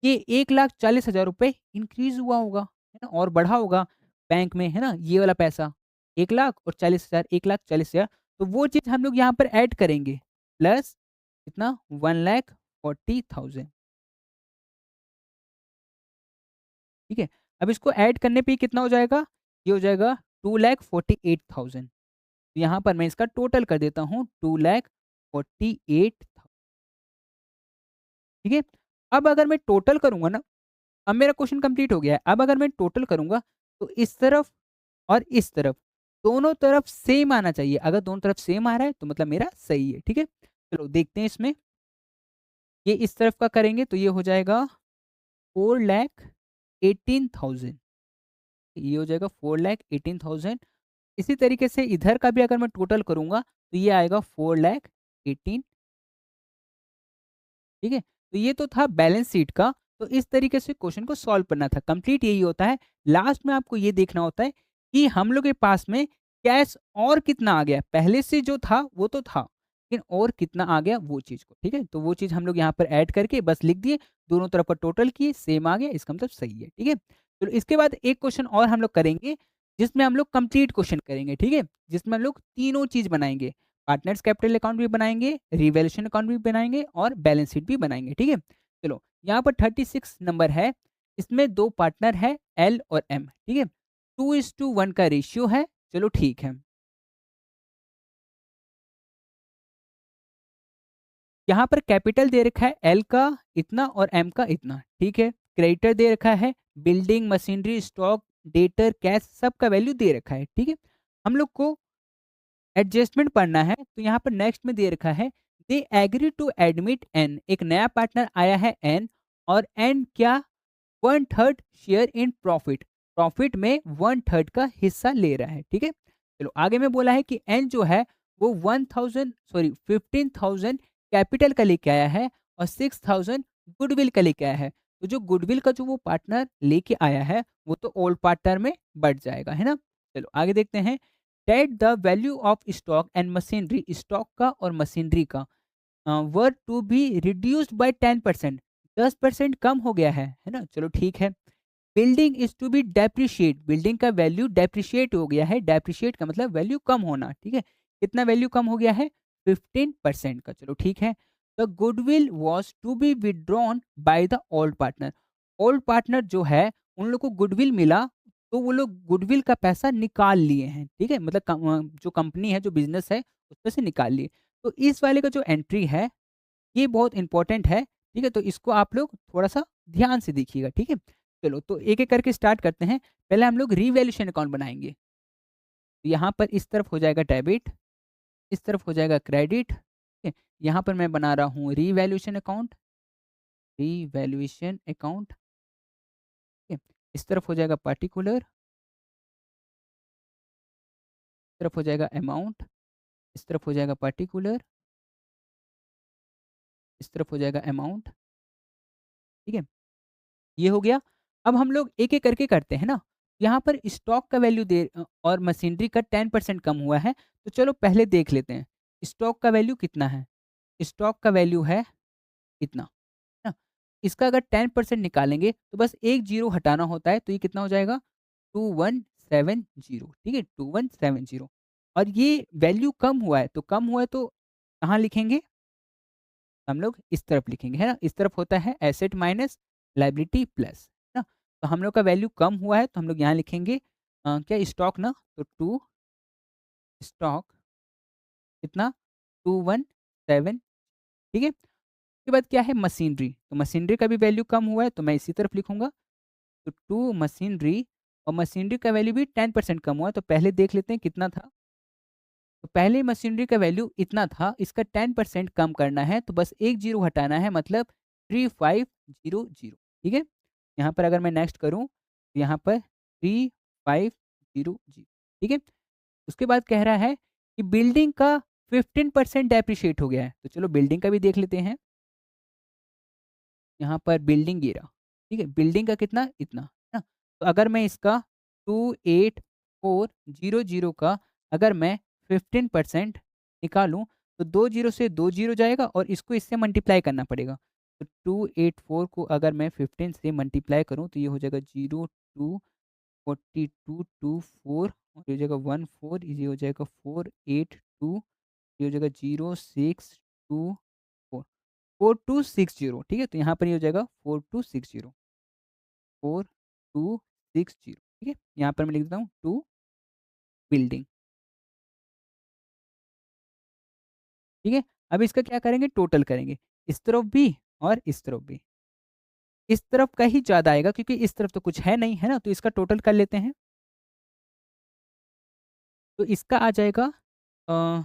ये 1,40,000 रुपए इंक्रीज़ हुआ होगा, है ना? और बढ़ा होगा बैंक में, है ना? ये वाला पैसा 1,40,000, 1,40,000, तो वो चीज़ हम लोग यहाँ पर ऐड करेंगे, प्लस कितना 1,40,000, ठीक है? अब इसको ऐड करने पे कितना हो जाएगा? ये हो जाएगा 2,48,000। यहाँ पर मैं इसका टोटल कर देता हूँ, 2,48,000, ठीक है? अब अगर मैं टोटल करूँगा ना, अब मेरा क्वेश्चन कंप्लीट हो गया है। अब अगर मैं टोटल करूँगा, तो इस तरफ और इस तरफ, दोनों तरफ सेम आना चाहिए। अगर दोनों तरफ सेम आ रहा है, तो मतलब मेरा सही है, ठीक है? चलो देखते हैं इसमें। ये इस तरफ का करेंगे तो ये हो जाएगा 4,18,000, ये हो जाएगा 4,18,000। इसी तरीके से इधर का भी अगर मैं टोटल करूँगा, तो ये आएगा 4,18,000, ठीक है? तो ये तो था बैलेंस शीट का, तो इस तरीके से क्वेश्चन को सॉल्व करना था। कंप्लीट यही होता है। लास्ट में आपको ये देखना होता है कि हम लोग के पास में कैश और कितना आ गया। पहले से जो था वो तो था, लेकिन और कितना आ गया वो चीज़ को, ठीक है? तो वो चीज़ हम लोग यहाँ पर ऐड करके बस लिख दिए, दोनों तरफ का टोटल किए, सेम आ गया, इसका मतलब सही है, ठीक है? तो इसके बाद एक क्वेश्चन और हम लोग करेंगे, जिसमें हम लोग कंप्लीट क्वेश्चन करेंगे, ठीक है? जिसमें हम लोग तीनों चीज़ बनाएँगे। पार्टनर्स कैपिटल अकाउंट भी बनाएँगे, रिवैल्यूएशन अकाउंट भी बनाएँगे और बैलेंस शीट भी बनाएँगे, ठीक है? चलो, यहाँ पर 36 नंबर है, इसमें 2 पार्टनर है एल और एम, ठीक है? 2:1 का रेशियो है, चलो ठीक है। यहाँ पर कैपिटल दे रखा है एल का इतना और एम का इतना, ठीक है? क्रेडिटर दे रखा है, building, machinery, stock, debtor, cash सबका वैल्यू दे रखा है, ठीक है? हम लोग को एडजस्टमेंट पढ़ना है, तो यहाँ पर नेक्स्ट में दे रखा है, they agree to admit an, एक नया पार्टनर आया है एन, और एन क्या 1/3 शेयर इन प्रॉफिट, प्रॉफिट में 1/3 का हिस्सा ले रहा है, ठीक है? चलो आगे में बोला है कि एन जो है वो 15,000 कैपिटल का लेके आया है और 6,000 गुडविल का लेके आया है। तो जो गुडविल का जो वो पार्टनर लेके आया है, वो तो ओल्ड पार्टनर में बढ़ जाएगा, है ना? चलो आगे देखते हैं। That the value of stock and machinery, stock का और मशीनरी का were to be reduced by 10%, 10% कम हो गया है ना? चलो ठीक है। Building is to be depreciate, building का वैल्यू डेप्रिशिएट हो गया है, डेप्रिशिएट का मतलब वैल्यू कम होना, ठीक है। कितना वैल्यू कम हो गया है? 15% का, चलो ठीक है। The goodwill was to be withdrawn by the old partner, old partner जो है उन लोग को गुडविल मिला, तो वो लोग गुडविल का पैसा निकाल लिए हैं, ठीक है, मतलब जो कंपनी है, जो बिजनेस है, उसमें से निकाल लिए। तो इस वाले का जो एंट्री है ये बहुत इंपॉर्टेंट है, ठीक है, तो इसको आप लोग थोड़ा-सा ध्यान से देखिएगा, ठीक है। चलो तो एक-एक करके स्टार्ट करते हैं। पहले हम लोग रिवैल्यूएशन अकाउंट बनाएँगे। तो यहाँ पर इस तरफ हो जाएगा डेबिट, इस तरफ हो जाएगा क्रेडिट, ठीक है। यहाँ पर मैं बना रहा हूँ रिवैल्यूएशन अकाउंट, रिवैल्यूएशन अकाउंट, ठीक है। इस तरफ हो जाएगा पार्टिकुलर, इस तरफ हो जाएगा अमाउंट, इस तरफ हो जाएगा पार्टिकुलर, इस तरफ हो जाएगा अमाउंट, ठीक है। ये हो गया। अब हम लोग एक-एक करके करते हैं ना। यहाँ पर स्टॉक का वैल्यू और मशीनरी का 10% कम हुआ है, तो चलो पहले देख लेते हैं। स्टॉक का वैल्यू कितना है? स्टॉक का वैल्यू है इतना, है ना? इसका अगर 10% निकालेंगे तो बस 1 ज़ीरो हटाना होता है, तो ये कितना हो जाएगा? 2170, ठीक है? 2170, और ये वैल्यू कम हुआ है, तो कम हुआ है तो कहाँ लिखेंगे? हम लोग इस तरफ लिखेंगे, है ना? इस तरफ होता है एसेट माइनस लायबिलिटी प्लस, है ना? तो हम लोग का वैल्यू कम हुआ है, तो हम लोग यहाँ लिखेंगे क्या स्टॉक ना, तो टू स्टॉक कितना 217, ठीक है? उसके बाद क्या है मशीनरी, तो मशीनरी का भी वैल्यू कम हुआ है, तो मैं इसी तरफ लिखूँगा। तो टू मशीनरी, और मशीनरी का वैल्यू भी 10% कम हुआ है, तो पहले देख लेते हैं कितना था। तो पहले मशीनरी का वैल्यू इतना था, इसका 10% कम करना है, तो बस 1 ज़ीरो हटाना है, मतलब 3500, ठीक है? यहाँ पर अगर मैं नेक्स्ट करूँ, तो यहाँ पर 3500, ठीक है? उसके बाद कह रहा है कि बिल्डिंग का 15% डेप्रिशिएट हो गया है, तो चलो बिल्डिंग का भी देख लेते हैं। यहाँ पर बिल्डिंग ये रहा, ठीक है? बिल्डिंग का कितना? इतना, है ना? तो अगर मैं इसका 28400 का अगर मैं 15% निकालूँ, तो 2 ज़ीरो से 2 ज़ीरो जाएगा और इसको इससे मल्टीप्लाई करना पड़ेगा। तो 284 को अगर मैं 15 से मल्टीप्लाई करूँ, तो ये हो जाएगा 024224, और ये हो जाएगा 14, ये हो जाएगा 482, ये हो जाएगा 0624, 4260, ठीक है? तो यहाँ पर ये हो जाएगा 4260, 4260, ठीक है? यहाँ पर मैं लिख देता हूँ टू बिल्डिंग, ठीक है? अब इसका क्या करेंगे? टोटल करेंगे। इस तरफ भी और इस तरफ भी। इस तरफ का ही ज़्यादा आएगा क्योंकि इस तरफ तो कुछ है नहीं, है ना? तो इसका टोटल कर लेते हैं। तो इसका आ जाएगा अ,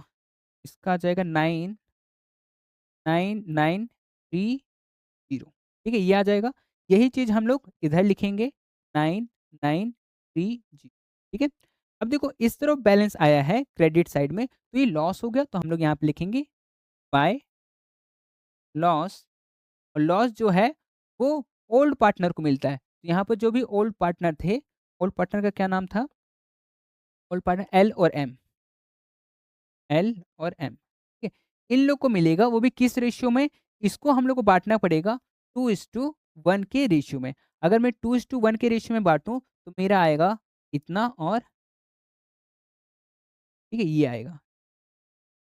इसका आ जाएगा 99930, ठीक है? ये आ जाएगा। यही चीज़ हम लोग इधर लिखेंगे 9930, ठीक है? अब देखो इस तरफ बैलेंस आया है क्रेडिट साइड में, तो ये लॉस हो गया, तो हम लोग यहाँ पे लिखेंगे बाय लॉस, और लॉस जो है वो ओल्ड पार्टनर को मिलता है। तो यहाँ पर जो भी ओल्ड पार्टनर थे, ओल्ड पार्टनर का क्या नाम था? ओल्ड पार्टनर एल और एम, एल और एम, ठीक है? इन लोग को मिलेगा, वो भी किस रेशियो में? इसको हम लोग को बाँटना पड़ेगा 2:1 के रेशियो में। अगर मैं 2:1 के रेशियो में बाँटूँ, तो मेरा आएगा इतना, और ठीक है, ये आएगा।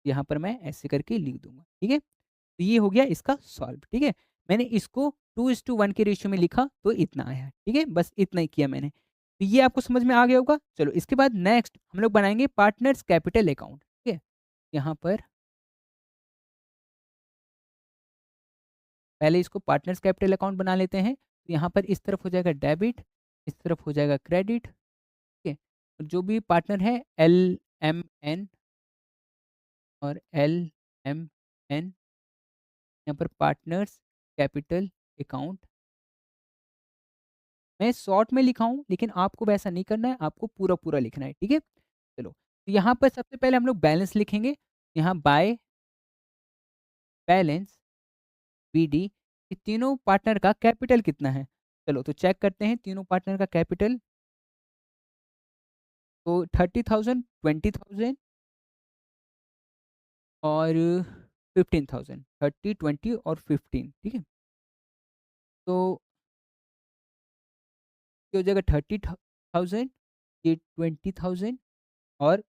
यहाँ पर मैं ऐसे करके लिख दूँगा, ठीक है? तो ये हो गया इसका सॉल्व, ठीक है? मैंने इसको 2:1 के रेशियो में लिखा, तो इतना आया, ठीक है? बस इतना ही किया मैंने। तो ये आपको समझ में आ गया होगा? चलो इसके बाद नेक्स्ट हम लोग बनाएँगे पार्टनर्स कैपिटल अकाउंट, ठीक है? यहाँ पर पहले इसको पार्टनर्स कैपिटल अकाउंट बना लेते हैं। तो यहाँ पर इस तरफ हो जाएगा डेबिट, इस तरफ हो जाएगा क्रेडिट, ठीक है? और जो भी पार्टनर है एल, एम, एन और एल, एम, एन, यहाँ पर पार्टनर्स कैपिटल अकाउंट। मैं शॉर्ट में लिखा हूँ, लेकिन आपको वैसा नहीं करना है, आपको पूरा-पूरा लिखना है, ठीक है? चलो, तो यहाँ पर सबसे पहले हम लोग बैलेंस लिखेंगे। यहाँ बाय बैलेंस बीडी, ये तीनों पार्टनर का कैपिटल कितना है? चलो तो चेक करते हैं तीनों पार्टनर का कैपिटल। तो 30,000, 20,000 और 15,000, 30, 20 और 15, ठीक है? तो ये हो जाएगा 30,000, ये 20,000, और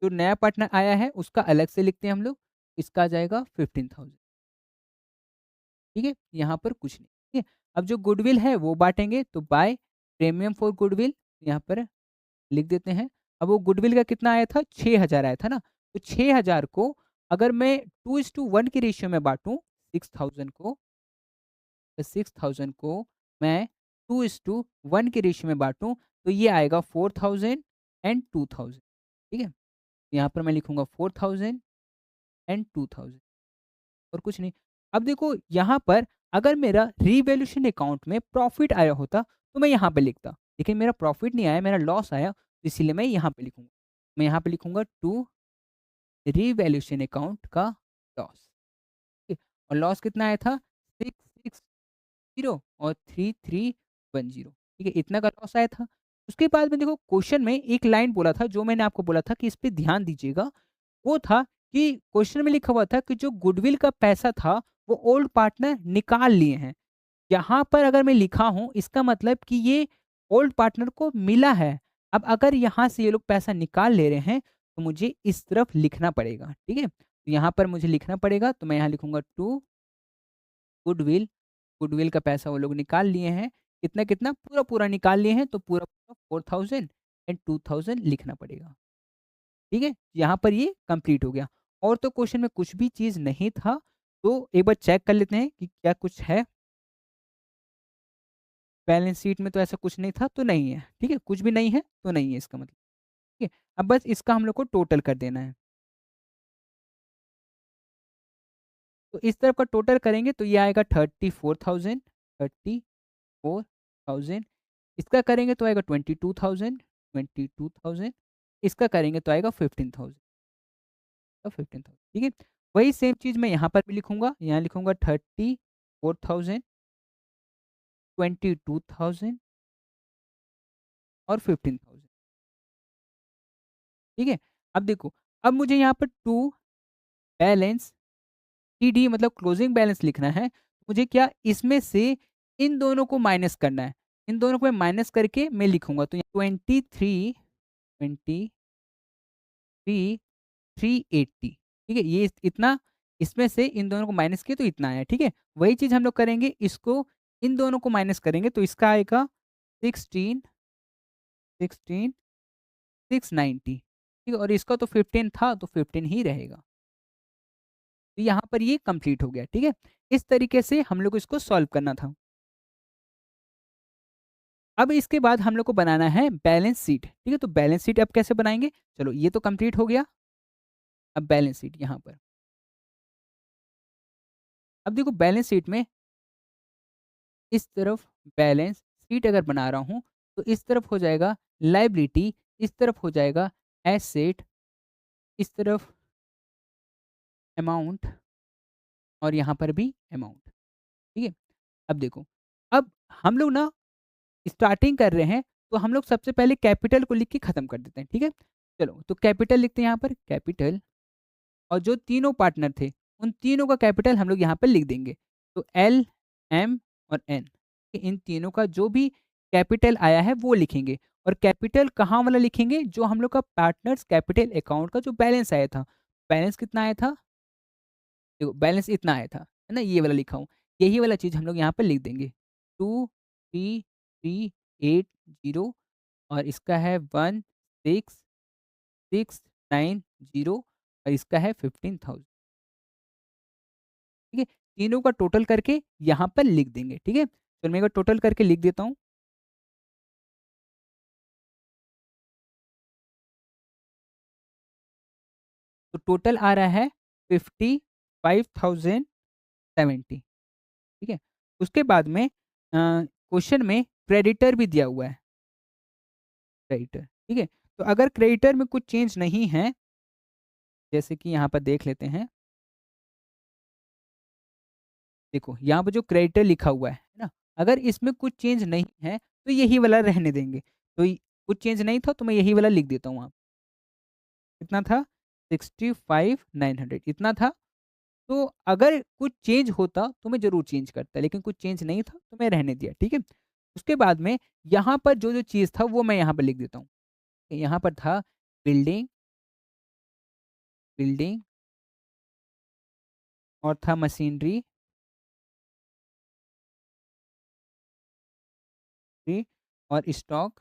जो नया पार्टनर आया है उसका अलग से लिखते हैं हम लोग, इसका आ जाएगा 15,000। ठीक है, यहाँ पर कुछ नहीं। ठीक है, अब जो गुडविल है वो बांटेंगे, तो बाय प्रीमियम फॉर गुडविल यहाँ पर लिख देते हैं। अब वो गुडविल का कितना आया था, 6,000 आया था ना, तो 6,000 को अगर मैं 2:1 की रेशियो में बांटूं, 6,000 को मैं 2:1 के रेशियो में बांटूं, तो ये आएगा 4,000 एंड 2,000। ठीक है, यहाँ पर मैं लिखूंगा 4,000 एंड 2,000, और कुछ नहीं। अब देखो यहाँ पर अगर मेरा रीवैल्यूएशन अकाउंट में प्रॉफिट आया होता तो मैं यहाँ पे लिखता, लेकिन मेरा प्रॉफिट नहीं आया, मेरा लॉस आया, तो इसीलिए मैं यहाँ पे लिखूंगा। मैं यहाँ पे लिखूंगा टू रीवैल्यूएशन अकाउंट का लॉस। ठीक है, और लॉस कितना आया था, 660 और 3310। ठीक है, इतना का लॉस आया था। उसके बाद में देखो क्वेश्चन में एक लाइन बोला था, जो मैंने आपको बोला था कि इस पे ध्यान दीजिएगा, वो था कि क्वेश्चन में लिखा हुआ था कि जो गुडविल का पैसा था वो ओल्ड पार्टनर निकाल लिए हैं। यहाँ पर अगर मैं लिखा हूँ इसका मतलब कि ये ओल्ड पार्टनर को मिला है। अब अगर यहाँ से ये लोग पैसा निकाल ले रहे हैं तो मुझे इस तरफ लिखना पड़ेगा। ठीक है, तो यहाँ पर मुझे लिखना पड़ेगा, तो मैं यहाँ लिखूंगा टू गुडविल, गुडविल का पैसा वो लोग निकाल लिए हैं। कितना कितना, पूरा पूरा निकाल लिए हैं, तो पूरा पूरा 4,000 एंड 2,000 लिखना पड़ेगा। ठीक है, यहाँ पर ये कंप्लीट हो गया। और तो क्वेश्चन में कुछ भी चीज़ नहीं था, तो एक बार चेक कर लेते हैं कि क्या कुछ है। बैलेंस शीट में तो ऐसा कुछ नहीं था, तो नहीं है। ठीक है, कुछ भी नहीं है तो नहीं है इसका मतलब। ठीक है, अब बस इसका हम लोग को टोटल कर देना है। तो इस तरफ का टोटल करेंगे तो ये आएगा 34,000, 34,000। इसका करेंगे तो आएगा 22,000, 22,000। इसका करेंगे तो आएगा 15,000, 15,000। ठीक है, वही सेम चीज़ मैं यहाँ पर भी लिखूंगा, यहाँ लिखूंगा 34,000, 22,000 और 15,000। ठीक है, अब देखो, अब मुझे यहाँ पर टू बैलेंस टीडी मतलब क्लोजिंग बैलेंस लिखना है। मुझे क्या इसमें से इन दोनों को माइनस करना है। इन दोनों को मैं माइनस करके मैं लिखूंगा, तो 23,380। ठीक है, ये इतना, इसमें से इन दोनों को माइनस किया तो इतना आया। ठीक है, वही चीज हम लोग करेंगे, इसको इन दोनों को माइनस करेंगे तो इसका आएगा 16,690। ठीक है, और इसका तो 15 था तो 15 ही रहेगा। तो यहाँ पर ये कंप्लीट हो गया। ठीक है, इस तरीके से हम लोग को इसको सॉल्व करना था। अब इसके बाद हम लोग को बनाना है बैलेंस शीट। ठीक है, तो बैलेंस शीट अब कैसे बनाएंगे, चलो ये तो कंप्लीट हो गया। अब बैलेंस शीट यहाँ पर, अब देखो बैलेंस शीट में इस तरफ बैलेंस शीट अगर बना रहा हूँ तो इस तरफ हो जाएगा लाइबिलिटी, इस तरफ हो जाएगा एसेट, इस तरफ अमाउंट, और यहाँ पर भी अमाउंट। ठीक है, अब देखो, अब हम लोग ना स्टार्टिंग कर रहे हैं, तो हम लोग सबसे पहले कैपिटल को लिख के खत्म कर देते हैं। ठीक है, चलो तो कैपिटल लिखते हैं यहाँ पर, कैपिटल, और जो तीनों पार्टनर थे उन तीनों का कैपिटल हम लोग यहाँ पर लिख देंगे। तो एल, एम और एन, इन तीनों का जो भी कैपिटल आया है वो लिखेंगे। और कैपिटल कहाँ वाला लिखेंगे, जो हम लोग का पार्टनर्स कैपिटल अकाउंट का जो बैलेंस आया था। बैलेंस कितना आया था, देखो बैलेंस इतना आया था, है ना, ये वाला लिखा हूँ। यही वाला चीज़ हम लोग यहाँ पर लिख देंगे, 2,3,3,8,0, और इसका है 1,6,6,9,0, और इसका है 15,000। ठीक है, तीनों का टोटल करके यहाँ पर लिख देंगे। ठीक है, तो मैं एक बार टोटल करके लिख देता हूँ। तो टोटल आ रहा है 55,070। ठीक है, उसके बाद में क्वेश्चन में क्रेडिटर भी दिया हुआ है, क्रेडिटर। ठीक है, तो अगर क्रेडिटर में कुछ चेंज नहीं है, जैसे कि यहाँ पर देख लेते हैं, देखो यहाँ पर जो क्रेडिटर लिखा हुआ है ना, अगर इसमें कुछ चेंज नहीं है तो यही वाला रहने देंगे। तो कुछ चेंज नहीं था तो मैं यही वाला लिख देता हूँ। वहाँ कितना था, 65,900 इतना था। तो अगर कुछ चेंज होता तो मैं ज़रूर चेंज करता, लेकिन कुछ चेंज नहीं था तो मैं रहने दिया। ठीक है, उसके बाद में यहाँ पर जो-जो चीज़ था वो मैं यहाँ पे लिख देता हूँ। यहाँ पर था बिल्डिंग, बिल्डिंग और था मशीनरी और स्टॉक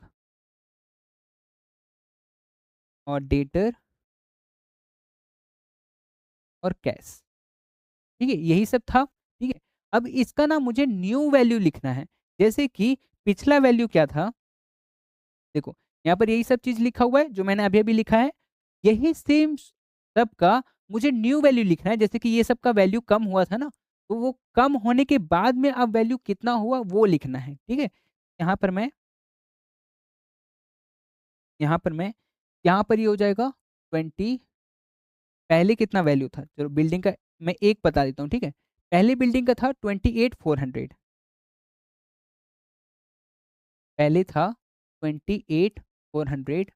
और डेटर और कैश। ठीक है? यही सब था, ठीक है? अब इसका ना मुझे न्यू वैल्यू लिखना है। जैसे कि पिछला वैल्यू क्या था? देखो, यहाँ पर यही सब चीज़ लिखा हुआ है जो मैंने अभी-अभी लिखा है। यही सेम सब का मुझे न्यू वैल्यू लिखना है, जैसे कि ये सब का वैल्यू कम हुआ था ना, तो वो कम होने के बाद में अब वैल्यू कितना हुआ वो लिखना है, ठीक है? यहाँ पर मैं यहाँ पर मैं यहाँ पर ये हो जाएगा 20। पहले कितना वैल्यू था? चलो बिल्डिंग का मैं एक बता देता हूँ, ठीक है? पहले बिल्डिंग का था 28,400। पहले था 28,400।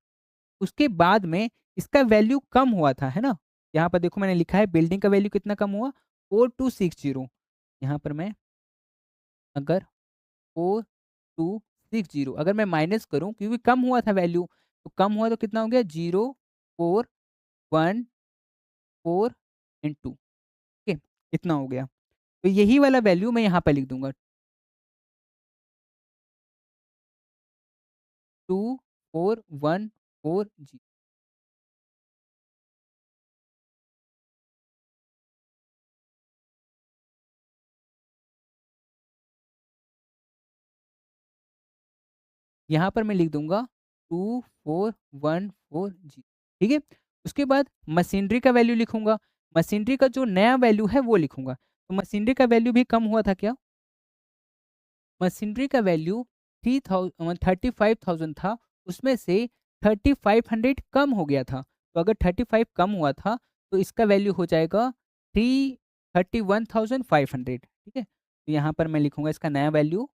उसके बाद में इसका वैल्यू कम हुआ था, है ना? यहाँ पर देखो मैंने लिखा है बिल्डिंग का वैल्यू कितना कम हुआ? 4260। यहाँ पर मैं अगर 4260 अगर मैं माइनस करूँ, क्योंकि कम हुआ था वैल्यू, तो कम हुआ तो कितना हो गया? 0,414 इंटू, ठीक है? इतना हो गया। तो यही वाला वैल्यू मैं यहाँ पे लिख दूँगा, 2414 यहाँ पर मैं लिख दूँगा 2414 ठीक है? उसके बाद मशीनरी का वैल्यू लिखूँगा, मशीनरी का जो नया वैल्यू है वो लिखूँगा। तो मशीनरी का वैल्यू भी कम हुआ था क्या? मशीनरी का वैल्यू 35,000 था, उसमें से 3500 कम हो गया था। तो अगर 35 कम हुआ था, तो इसका वैल्यू हो जाएगा 31,500, ठीक है? तो यहाँ पर मैं लिखूँगा इसका नया वैल्यू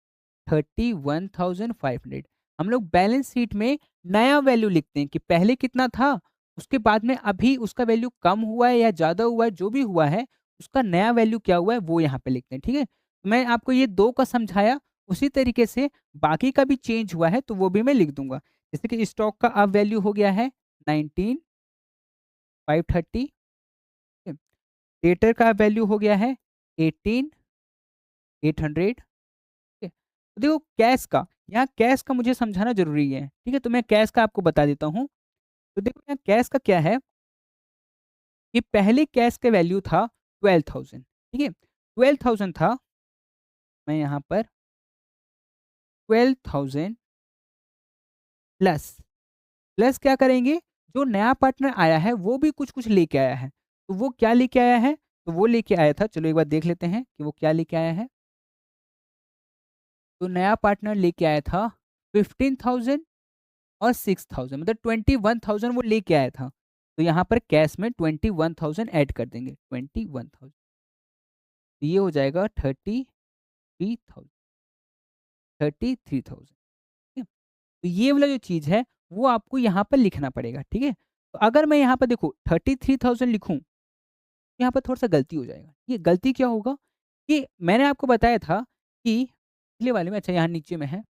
31,500। हम लोग बैलेंस शीट में नया वैल्यू लिखते हैं कि पहले कितना था, उसके बाद में अभी उसका वैल्यू कम हुआ है या ज़्यादा हुआ है, जो भी हुआ है, उसका नया वैल्यू क्या हुआ है, वो यहाँ पे लिखते हैं, ठीक है? मैं आपको ये 2 का समझाया, उसी तरीके से बाकी का भी चेंज हुआ है तो वो भी मैं लिख दूँगा। जैसे कि स्टॉक का अब वैल्यू हो गया है 19,530, ठीक है। डेटर का वैल्यू हो गया है 18,800, ठीक है। तो देखो कैश का, यहाँ कैश का मुझे समझाना ज़रूरी है, ठीक है। तो मैं कैश का आपको बता देता हूँ। तो देखो यहाँ कैश का क्या है कि पहले कैश का वैल्यू था 12,000, ठीक है। 12,000 था, मैं यहाँ पर 12,000 प्लस प्लस क्या करेंगे, जो नया पार्टनर आया है वो भी कुछ-कुछ लेके आया है। तो वो क्या लेके आया है? तो वो लेके आया था, चलो एक बार देख लेते हैं कि वो क्या लेके आया है। तो नया पार्टनर लेके आया था 15,000 और 6,000, मतलब 21,000 वो लेके आया था। तो यहाँ पर कैश में 21,000 ऐड कर देंगे, 21,000। ये हो जाएगा 33,000, 33,000, ठीक है? तो ये वाला जो चीज़ है वो आपको यहाँ पर लिखना पड़ेगा, ठीक है? तो अगर मैं यहाँ पर देखो 33,000 लिखूँ, यहाँ पर थोड़ा-सा गलती हो जाएगा। ये गलती क्या होगा कि मैंने आपको बताया था कि पिछले वाले में, अच्छा यहाँ नीचे में है,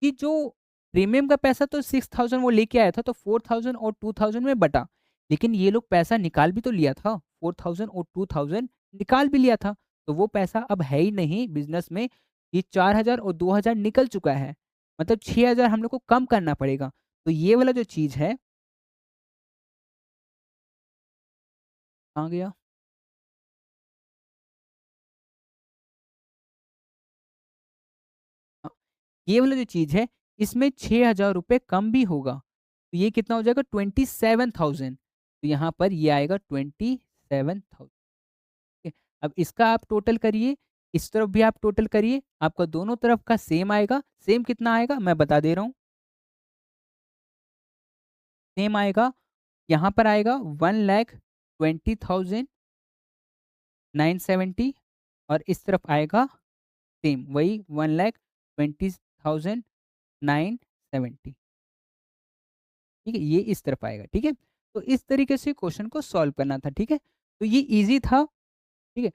कि जो प्रीमियम का पैसा तो 6,000 वो लेके आया था, तो 4,000 और 2,000 में बँटा। लेकिन ये लोग पैसा निकाल भी तो लिया था, 4,000 और 2,000 निकाल भी लिया था। तो वो पैसा अब है ही नहीं बिज़नेस में, ये 4,000 और 2,000 निकल चुका है। मतलब 6,000 हम लोग को कम करना पड़ेगा। तो ये वाला जो चीज़ है, कहाँ गया? हाँ, ये वाला जो चीज़ है, इसमें 6,000 रुपए कम भी होगा। तो ये कितना हो जाएगा? 27,000। तो यहाँ पर ये आएगा 27,000, ठीक है। अब इसका आप टोटल करिए, इस तरफ भी आप टोटल करिए, आपका दोनों तरफ का सेम आएगा। सेम कितना आएगा मैं बता दे रहा हूँ, सेम आएगा, यहाँ पर आएगा 1,20,970 और इस तरफ आएगा सेम वही 1,20,970, ठीक है? ये इस तरफ आएगा, ठीक है? तो इस तरीके से क्वेश्चन को सॉल्व करना था, ठीक है? तो ये ईज़ी था, ठीक है?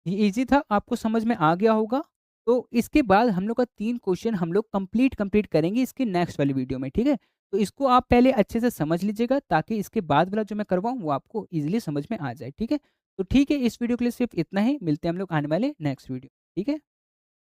ये ईज़ी था, आपको समझ में आ गया होगा। तो इसके बाद हम लोग का 3 क्वेश्चन हम लोग कंप्लीट करेंगे इसकी नेक्स्ट वाली वीडियो में, ठीक है? तो इसको आप पहले अच्छे से समझ लीजिएगा ताकि इसके बाद वाला जो मैं करवाऊँ वो आपको ईज़िली समझ में आ जाए, ठीक है? तो ठीक है, इस वीडियो के लिए सिर्फ़ इतना ही, मिलते हैं हम लोग आने वाले नेक्स्ट वीडियो, ठीक है?